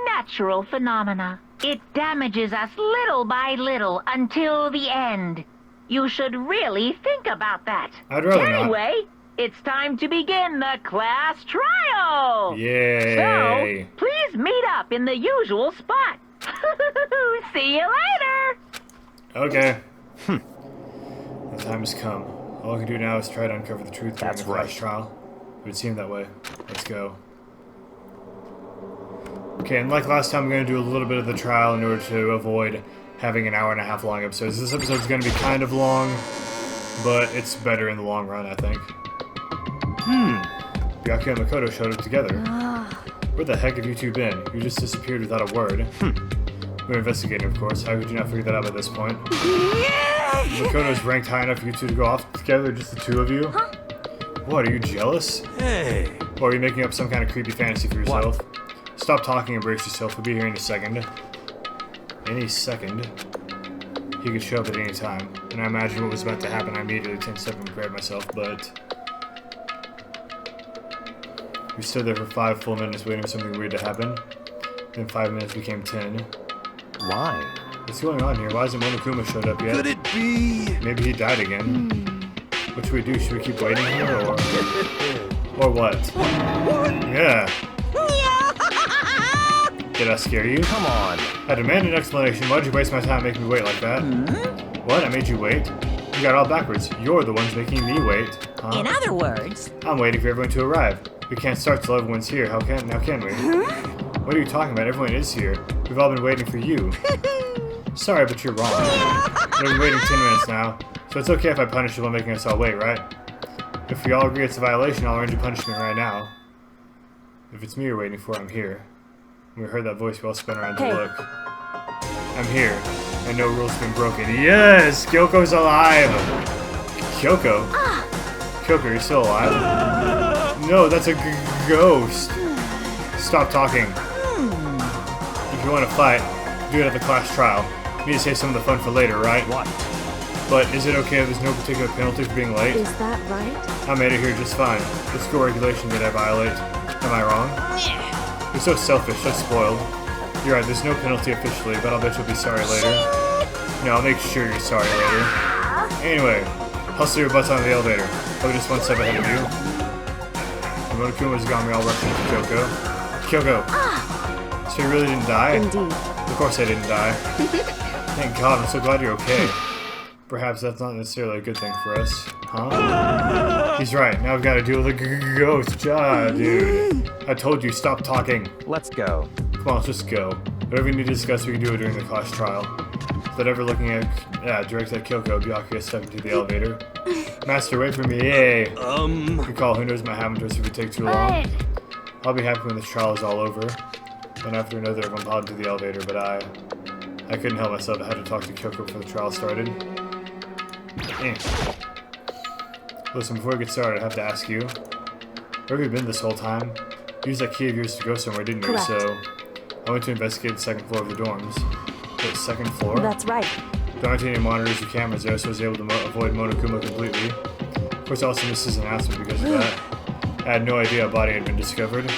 E: natural phenomena. It damages us little by little until the end. You should really think about that.
A: I'd rather not.
E: Anyway, it's time to begin the class trial.
A: Yay!
E: So, please meet up in the usual spot. See you later.
A: Okay. The time has come. All I can do now is try to uncover the truth during the class trial. It would seem that way. Let's go. Okay, and like last time, I'm going to do a little bit of the trial in order to avoid having an hour and a half long episodes. This episode's going to be kind of long, but it's better in the long run, I think. Byakuya and Makoto showed up together. Where the heck have you two been? You just disappeared without a word. We're investigating, of course. How could you not figure that out by this point? Makoto's ranked high enough for you two to go off together, just the two of you? What, are you jealous?
D: Hey.
A: Or are you making up some kind of creepy fantasy for yourself? Stop talking and brace yourself. We'll be here in a second. Any second. He could show up at any time. And I imagine what was about to happen. I immediately tensed up and prepared myself, but... We stood there for 5 full minutes waiting for something weird to happen. Then 5 minutes became 10.
C: Why?
A: What's going on here? Why hasn't Monokuma showed up yet?
D: Could it be?
A: Maybe he died again. What should we do? Should we keep waiting here, or... Or what? Yeah. Did I scare you?
C: Come on.
A: I demand an explanation. Why'd you waste my time making me wait like that? What? I made you wait? You got it all backwards. You're the ones making me wait. Huh?
B: In other words,
A: I'm waiting for everyone to arrive. We can't start till everyone's here. How can we? What are you talking about? Everyone is here. We've all been waiting for you. Sorry, but you're wrong. We've been waiting 10 minutes now, so it's okay if I punish you while making us all wait, right? If we all agree it's a violation, I'll arrange a punishment right now. If it's me you're waiting for, I'm here. When we heard that voice, we all spun around to look. I'm here, and no rules have been broken. Yes! Kyoko's alive! Kyoko? Kyoko, you're still alive? No, that's a ghost. Stop talking. If you want to fight, do it at the class trial. You need to save some of the fun for later, right?
C: What?
A: But is it okay if there's no particular penalty for being late?
F: Is that right?
A: I made it here just fine. What school regulation did I violate? Am I wrong? You're so selfish, so spoiled. You're right, there's no penalty officially, but I'll bet you'll be sorry later. No, I'll make sure you're sorry later. Anyway, hustle your butts on the elevator. I'll be just one step ahead of you. When Monokuma's got me all rushed into Kyoko. Kyoko! So you really didn't die?
F: Indeed.
A: Of course I didn't die. Thank God, I'm so glad you're okay. Perhaps that's not necessarily a good thing for us. Huh? He's right, now I've got to deal with a ghost. Dude. I told you, stop talking.
C: Let's go.
A: Come on, let's just go. Whatever we need to discuss, we can do it during the class trial. Without ever looking at, direct at Kyoko, Byakuya stepped into the elevator. Master, wait for me, yay! Good call, who knows, might happen to us if we take too long. I'll be happy when this trial is all over. One after another, everyone piled into the elevator, but I couldn't help myself. I had to talk to Kyoko before the trial started. Listen, before we get started, I have to ask you, where have you been this whole time? You used that key of yours to go somewhere, didn't you?
F: Correct.
A: So, I went to investigate the second floor of the dorms. The second floor?
F: That's right.
A: There aren't any monitors or cameras there, so I was able to avoid Monokuma completely. Of course, I also missed his announcement because of that. I had no idea a body had been discovered.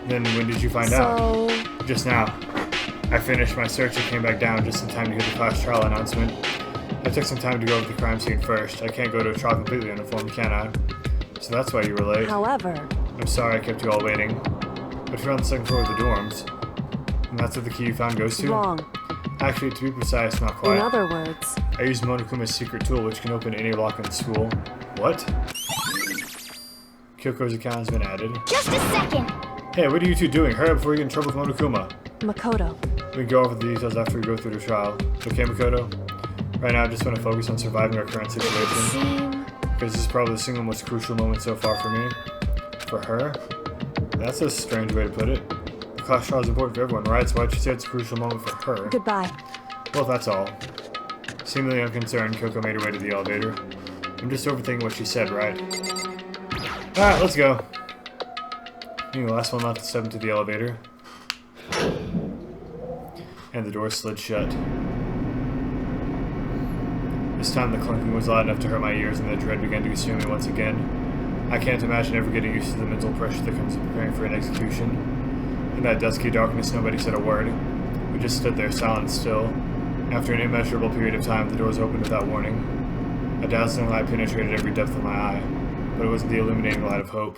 A: Then when did you find out? Just now. I finished my search and came back down just in time to hear the class trial announcement. I took some time to go over the crime scene first. I can't go to a trial completely uniformed, can I? So that's why you were late.
F: However,
A: I'm sorry I kept you all waiting. But you're on the second floor of the dorms. And that's what the key you found goes to?
F: wrong.
A: Actually, to be precise, not quite.
F: In other words,
A: I used Monokuma's secret tool, which can open any lock in the school. What? Kyoko's account has been added.
G: Just a second.
A: Hey, what are you two doing? Hurry up before you get in trouble with Monokuma.
F: Makoto.
A: We can go over the details after we go through the trial. Okay, Makoto? Right now, I just want to focus on surviving our current situation. Because this is probably the single most crucial moment so far for me. For her? That's a strange way to put it. The class trial is important for everyone, right? So why'd you say it's a crucial moment for her?
F: Goodbye.
A: Well, that's all. Seemingly unconcerned, Kyoko made her way to the elevator. I'm just overthinking what she said, right? Alright, let's go. Being the last one not to step into the elevator. And the door slid shut. This time the clunking was loud enough to hurt my ears and the dread began to consume me once again. I can't imagine ever getting used to the mental pressure that comes with preparing for an execution. In that dusky darkness, nobody said a word. We just stood there, silent and still. After an immeasurable period of time, the doors opened without warning. A dazzling light penetrated every depth of my eye, but it wasn't the illuminating light of hope.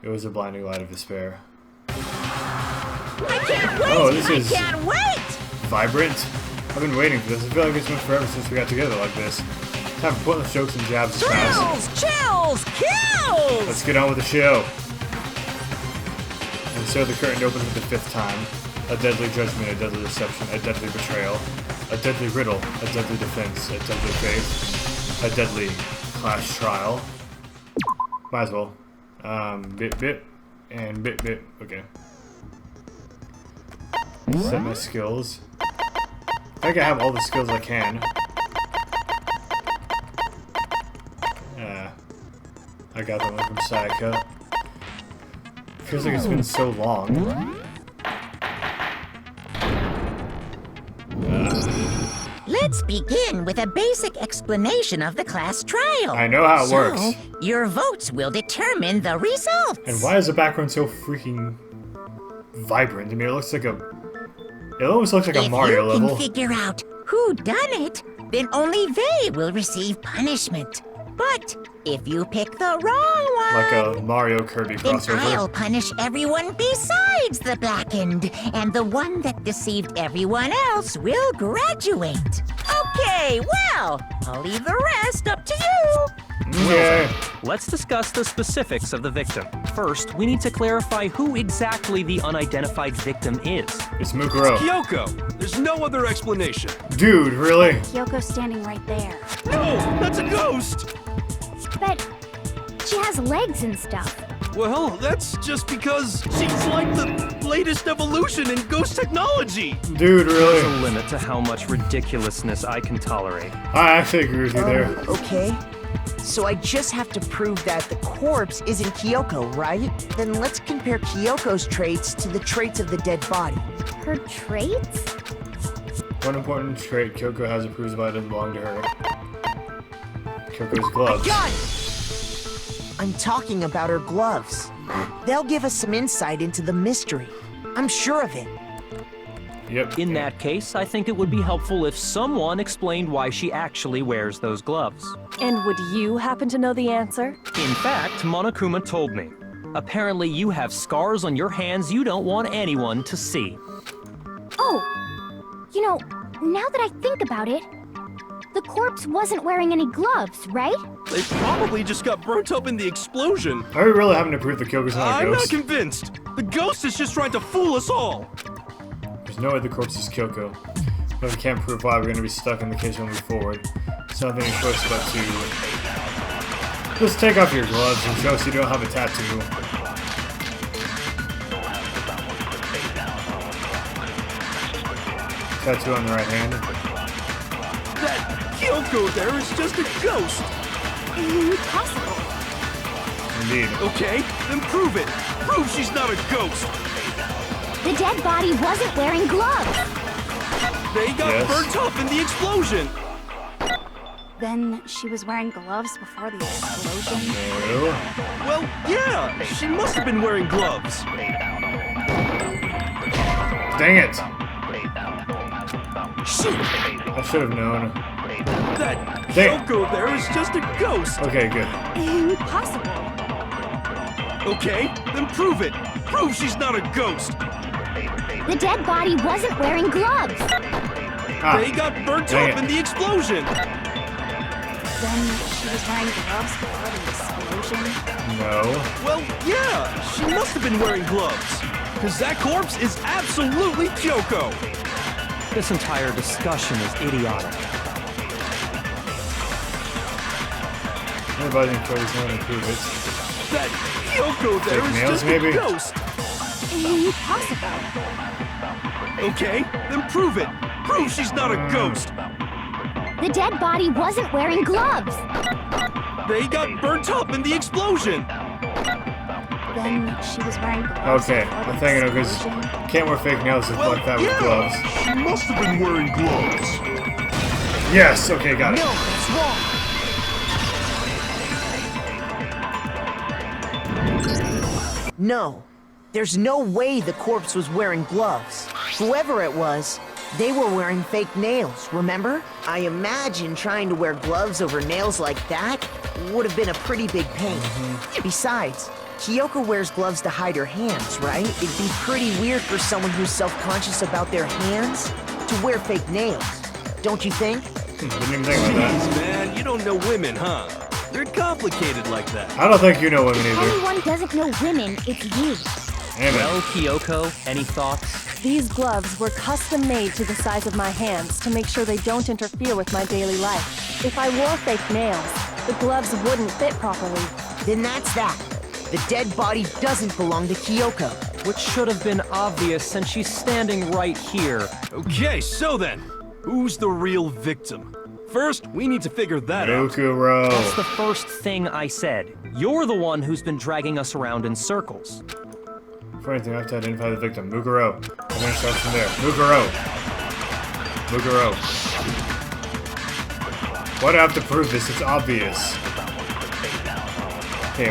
A: It was the blinding light of despair.
B: I can't wait!
A: Oh, this is
B: I can't wait!
A: vibrant. I've been waiting for this. I feel like it's been forever since we got together like this. Time for pointless jokes and jabs to pass.
B: Chills! Kills!
A: Let's get on with the show. And so the curtain opened for the 5th time. A deadly judgment, a deadly deception, a deadly betrayal, a deadly riddle, a deadly defense, a deadly faith, a deadly class trial. Might as well. Bit, and bit. Okay. Set my skills. I think I have all the skills I can. I got that one from Sayaka. Feels like it's been so long.
B: Let's begin with a basic explanation of the class trial.
A: I know how it works.
B: Your votes will determine the results.
A: And why is the background so freaking vibrant? I mean, it looks like a... It almost looks like a Mario
B: If you
A: level.
B: can figure out who done it, then only they will receive punishment. But if you pick the wrong one,
A: Like a Mario Kirby
B: then
A: crossover.
B: I'll punish everyone besides the blackened, and the one that deceived everyone else will graduate. Okay, well, I'll leave the rest up to you.
A: Yeah.
H: Let's discuss the specifics of the victim. First, we need to clarify who exactly the unidentified victim is.
A: It's Mukuro.
D: Kyoko! There's no other explanation.
A: Dude, really?
G: Kyoko's standing right there.
D: No! That's a ghost!
G: But she has legs and stuff.
D: Well, that's just because she's like the latest evolution in ghost technology!
A: Dude,
H: There's a
A: really?
H: limit to how much ridiculousness I can tolerate.
A: I actually agree with you there.
I: Okay. So I just have to prove that the corpse isn't Kyoko, right? Then let's compare Kyoko's traits to the traits of the dead body.
G: Her traits?
A: One important trait Kyoko has that proves the body doesn't belong to her. Kyoko's gloves.
I: Got it! I'm talking about her gloves. They'll give us some insight into the mystery. I'm sure of it.
A: Yep.
H: In that case, I think it would be helpful if someone explained why she actually wears those gloves.
F: And would you happen to know the answer?
H: In fact, Monokuma told me. Apparently you have scars on your hands you don't want anyone to see.
G: Oh, you know, now that I think about it, the corpse wasn't wearing any gloves, right?
D: They probably just got burnt up in the explosion.
A: Are we really having to prove that Kyoko's not a
D: I'm not
A: ghost?
D: convinced. The ghost is just trying to fool us all.
A: There's no way the corpse is Kyoko. But if we can't prove why, we're going to be stuck in the case when we move forward. So nothing in choice but to just take off your gloves and show us you don't have a tattoo. Tattoo on the right hand.
D: That Kyoko there is just a ghost.
G: Impossible.
A: Indeed.
D: Okay, then prove it. Prove she's not a ghost.
G: The dead body wasn't wearing gloves.
D: They got
A: Yes.
D: burnt up in the explosion.
G: Then she was wearing gloves before the explosion.
A: No.
D: Well, yeah, she must have been wearing gloves.
A: Dang it!
D: Shoot,
A: I should have known.
D: that
A: Dang.
D: Kyoko there is just a ghost.
A: Okay, good.
G: Impossible.
D: Okay, then prove it. Prove she's not a ghost.
G: The dead body wasn't wearing gloves.
A: Ah,
D: They got burnt
A: dang
D: up
A: it.
D: in the explosion.
G: Then she was wearing gloves before the explosion.
A: no.
D: Well, yeah, she must have been wearing gloves. Because that corpse is absolutely Kyoko.
H: This entire discussion is idiotic.
A: Everybody thinks Kyoko's going to prove it.
D: That Kyoko there
A: Fake
D: is
A: nails,
D: just
A: maybe?
D: a ghost.
G: Impossible.
D: Okay, then prove it. Prove she's not a ghost.
G: The dead body wasn't wearing gloves.
D: They got burnt up in the explosion.
G: Then she was wearing gloves.
A: Okay,
G: before
A: I'm
G: the
A: thinking of because
G: explosion.
A: can't wear fake nails like that with
D: yeah,
A: gloves.
D: she must have been wearing gloves.
A: Yes, okay, got it.
I: No, it's wrong. No, there's no way the corpse was wearing gloves. Whoever it was, they were wearing fake nails, remember? I imagine trying to wear gloves over nails like that would have been a pretty big pain. Besides, Kyoko wears gloves to hide her hands, right? It'd be pretty weird for someone who's self-conscious about their hands to wear fake nails, don't you think?
A: Didn't even think about that.
D: Jeez, man, you don't know women, huh? They're complicated like that.
A: I don't think you know women
G: If
A: either.
G: anyone doesn't know women, it's you.
A: Damn it.
H: Well, Kyoko, any thoughts?
F: These gloves were custom made to the size of my hands to make sure they don't interfere with my daily life. If I wore fake nails, the gloves wouldn't fit properly.
I: Then that's that. The dead body doesn't belong to Kyoko.
H: Which should have been obvious since she's standing right here.
D: Okay, so then, who's the real victim? First, we need to figure that out.
H: That's
A: Mukuro.
H: the first thing I said. You're the one who's been dragging us around in circles.
A: For anything, I have to identify the victim. Mukuro. I'm gonna start from there. Mukuro. Mukuro. Why do I have to prove this? It's obvious. Okay,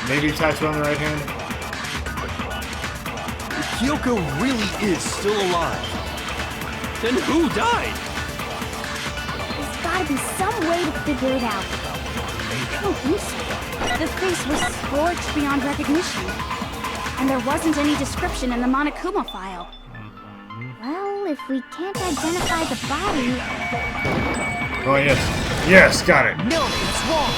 A: maybe tattoo on the right hand?
D: If Kyoko really is still alive, then who died?
G: There's gotta be some way to figure it out. I don't think so. The face was scorched beyond recognition. And there wasn't any description in the Monokuma file. Well, if we can't identify the body...
A: Oh, yes. Yes, got it.
I: No, it's wrong.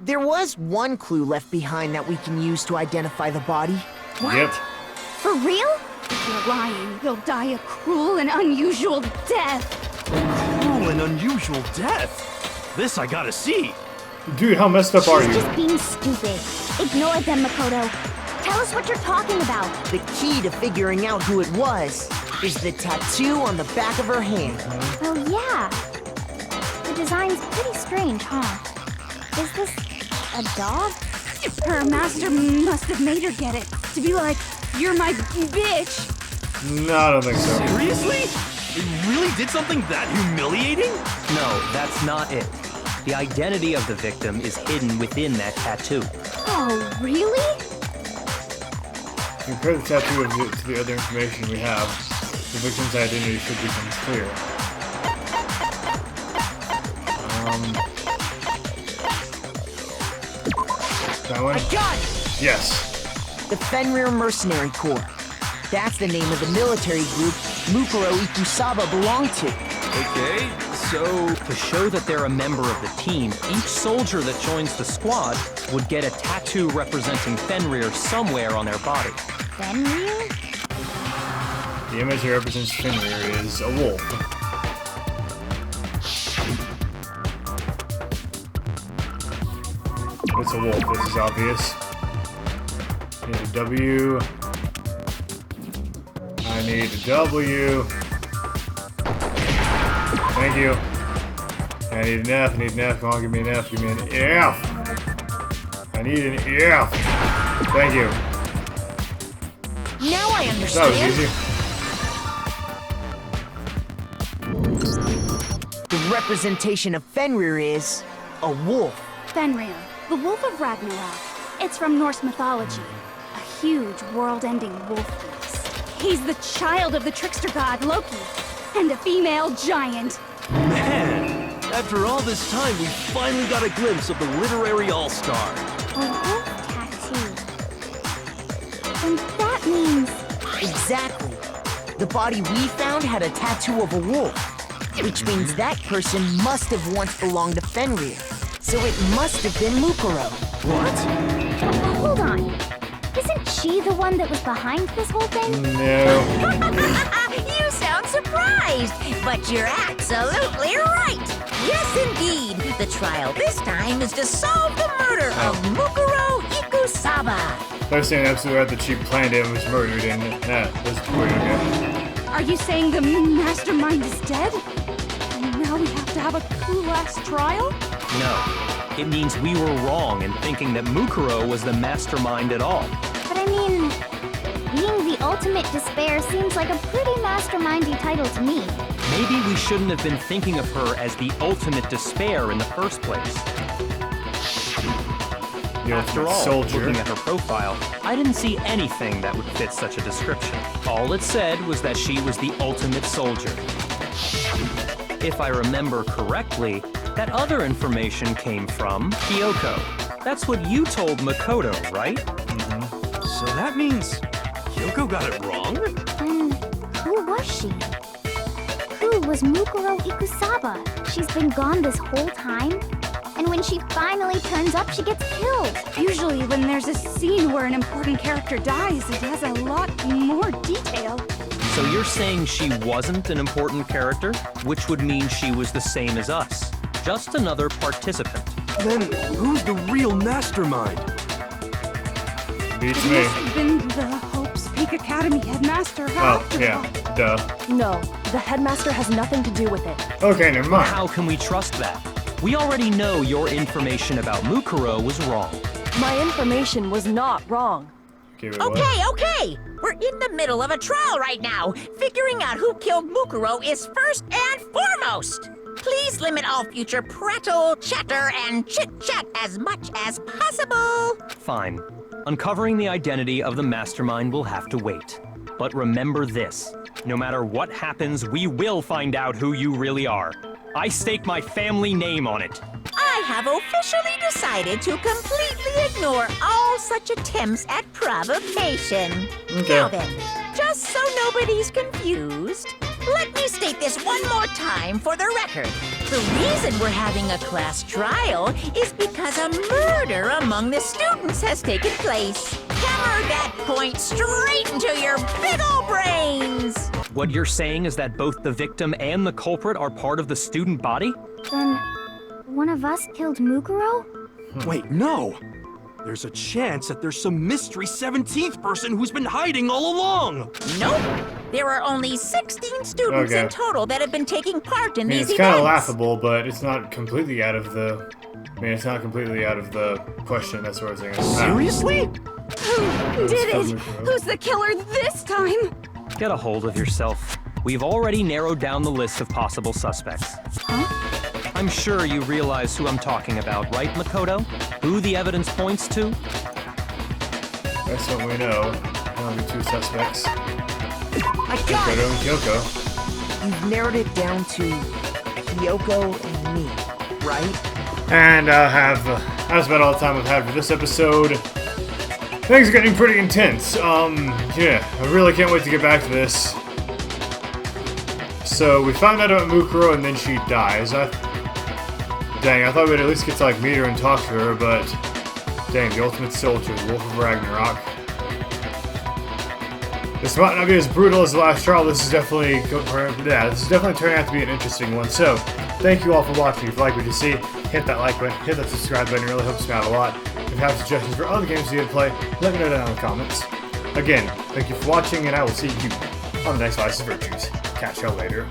I: There was one clue left behind that we can use to identify the body.
G: What?
A: Yep.
G: For real? If you're lying, you'll die a cruel and unusual death.
D: Cruel and unusual death. This I gotta see.
A: Dude, how messed up are
G: She's
A: you?
G: just being stupid. Ignore them, Makoto. Tell us what you're talking about.
I: The key to figuring out who it was is the tattoo on the back of her hand.
G: Oh, yeah. The design's pretty strange, huh? Is this a dog? Her master must have made her get it to be like You're my bitch.
A: No, I don't think so.
D: Seriously? They really did something that humiliating?
H: No, that's not it. The identity of the victim is hidden within that tattoo.
G: Oh, really?
A: Compare the tattoo to the other information we have. The victim's identity should become clear. That one?
I: I got it!
A: Yes.
I: The Fenrir Mercenary Corps. That's the name of the military group Mukuro Ikusaba belonged to.
D: Okay, so...
H: To show that they're a member of the team, each soldier that joins the squad would get a tattoo representing Fenrir somewhere on their body.
G: Fenrir?
A: The image that represents Fenrir is a wolf. It's a wolf, this is obvious. I need a W. I need a W. Thank you. I need an F, I need an F. Come on, give me an F, give me an F. I need an F. Thank you.
I: Now I
A: That
I: understand.
A: was easy.
I: The representation of Fenrir is a wolf.
G: Fenrir, the wolf of Ragnarok. It's from Norse mythology. A huge, world-ending wolf race. He's the child of the trickster god Loki, and a female giant.
D: Man, after all this time, we finally got a glimpse of the literary all-star.
G: A wolf tattoo. And that means...
I: Exactly. The body we found had a tattoo of a wolf, which means that person must have once belonged to Fenrir. So it must have been Mukuro.
D: What?
G: Hold on. Isn't she the one that was behind this whole thing?
A: No.
B: You sound surprised, but you're absolutely right. Yes, indeed. The trial this time is to solve the murder of Mukuro Ikusaba.
A: They're saying absolutely right that she planned it and was murdered, and that's pretty good.
G: Are you saying the mastermind is dead? And now we have to have a cool-ass trial?
H: No. It means we were wrong in thinking that Mukuro was the mastermind at all.
G: But I mean, being the ultimate despair seems like a pretty mastermindy title to me.
H: Maybe we shouldn't have been thinking of her as the ultimate despair in the first place.
A: The
H: After
A: ultimate
H: all,
A: soldier.
H: looking at her profile, I didn't see anything that would fit such a description. All it said was that she was the ultimate soldier. If I remember correctly, that other information came from Kyoko. That's what you told Makoto, right?
D: So that means Kyoko got it wrong?
G: Then who was she? Who was Mukuro Ikusaba? She's been gone this whole time? And when she finally turns up, she gets killed.
J: Usually when there's a scene where an important character dies, it has a lot more detail.
H: So you're saying she wasn't an important character, which would mean she was the same as us. Just another participant.
D: Then who's the real mastermind?
A: Beats
J: It
A: me.
J: must have been the Hope's Peak Academy headmaster.
A: Oh, yeah. Duh.
F: No, the headmaster has nothing to do with it.
A: Okay, never mind.
H: How can we trust that? We already know your information about Mukuro was wrong.
F: My information was not wrong.
A: Okay, wait, what?
B: Okay. We're in the middle of a trial right now. Figuring out who killed Mukuro is first and foremost. Please limit all future prattle, chatter, and chit-chat as much as possible.
H: Fine. Uncovering the identity of the mastermind will have to wait. But remember this. No matter what happens, we will find out who you really are. I stake my family name on it.
B: I have officially decided to completely ignore all such attempts at provocation.
A: Okay.
B: Now then, just so nobody's confused, let me state this one more time for the record. The reason we're having a class trial is because a murder among the students has taken place. Hammer that point straight into your big ol' brains!
H: What you're saying is that both the victim and the culprit are part of the student body?
G: Then, one of us killed Mukuro?
D: Wait, no! There's a chance that there's some mystery 17th person who's been hiding all along!
B: Nope. There are only 16 students
A: Okay.
B: in total that have been taking part in
A: I mean,
B: these
A: it's kind
B: events.
A: of laughable, but it's not completely out of the... I mean, it's not completely out of the question, that's what I was saying.
D: Seriously?
J: Who did it? Who's the killer this time?
H: Get a hold of yourself. We've already narrowed down the list of possible suspects.
J: Huh?
H: I'm sure you realize who I'm talking about, right, Makoto? Who the evidence points to?
A: That's what we know. Only two suspects.
I: I got
A: Makoto
I: it!
A: and Kyoko.
I: You've narrowed it down to Kyoko and me, right?
A: And that's about all the time I've had for this episode. Things are getting pretty intense. Yeah, I really can't wait to get back to this. So we found out about Mukuro and then she dies. Dang, I thought we'd at least get to like meet her and talk to her, but dang, the ultimate soldier, the Wolf of Ragnarok. This might not be as brutal as the last trial. This is definitely turning out to be an interesting one. So, thank you all for watching. If you like what you see, hit that like button, hit that subscribe button. It really helps me out a lot. If you have suggestions for other games you need to play, let me know down in the comments. Again, thank you for watching, and I will see you on the next Vyse's Virtues. Catch y'all later.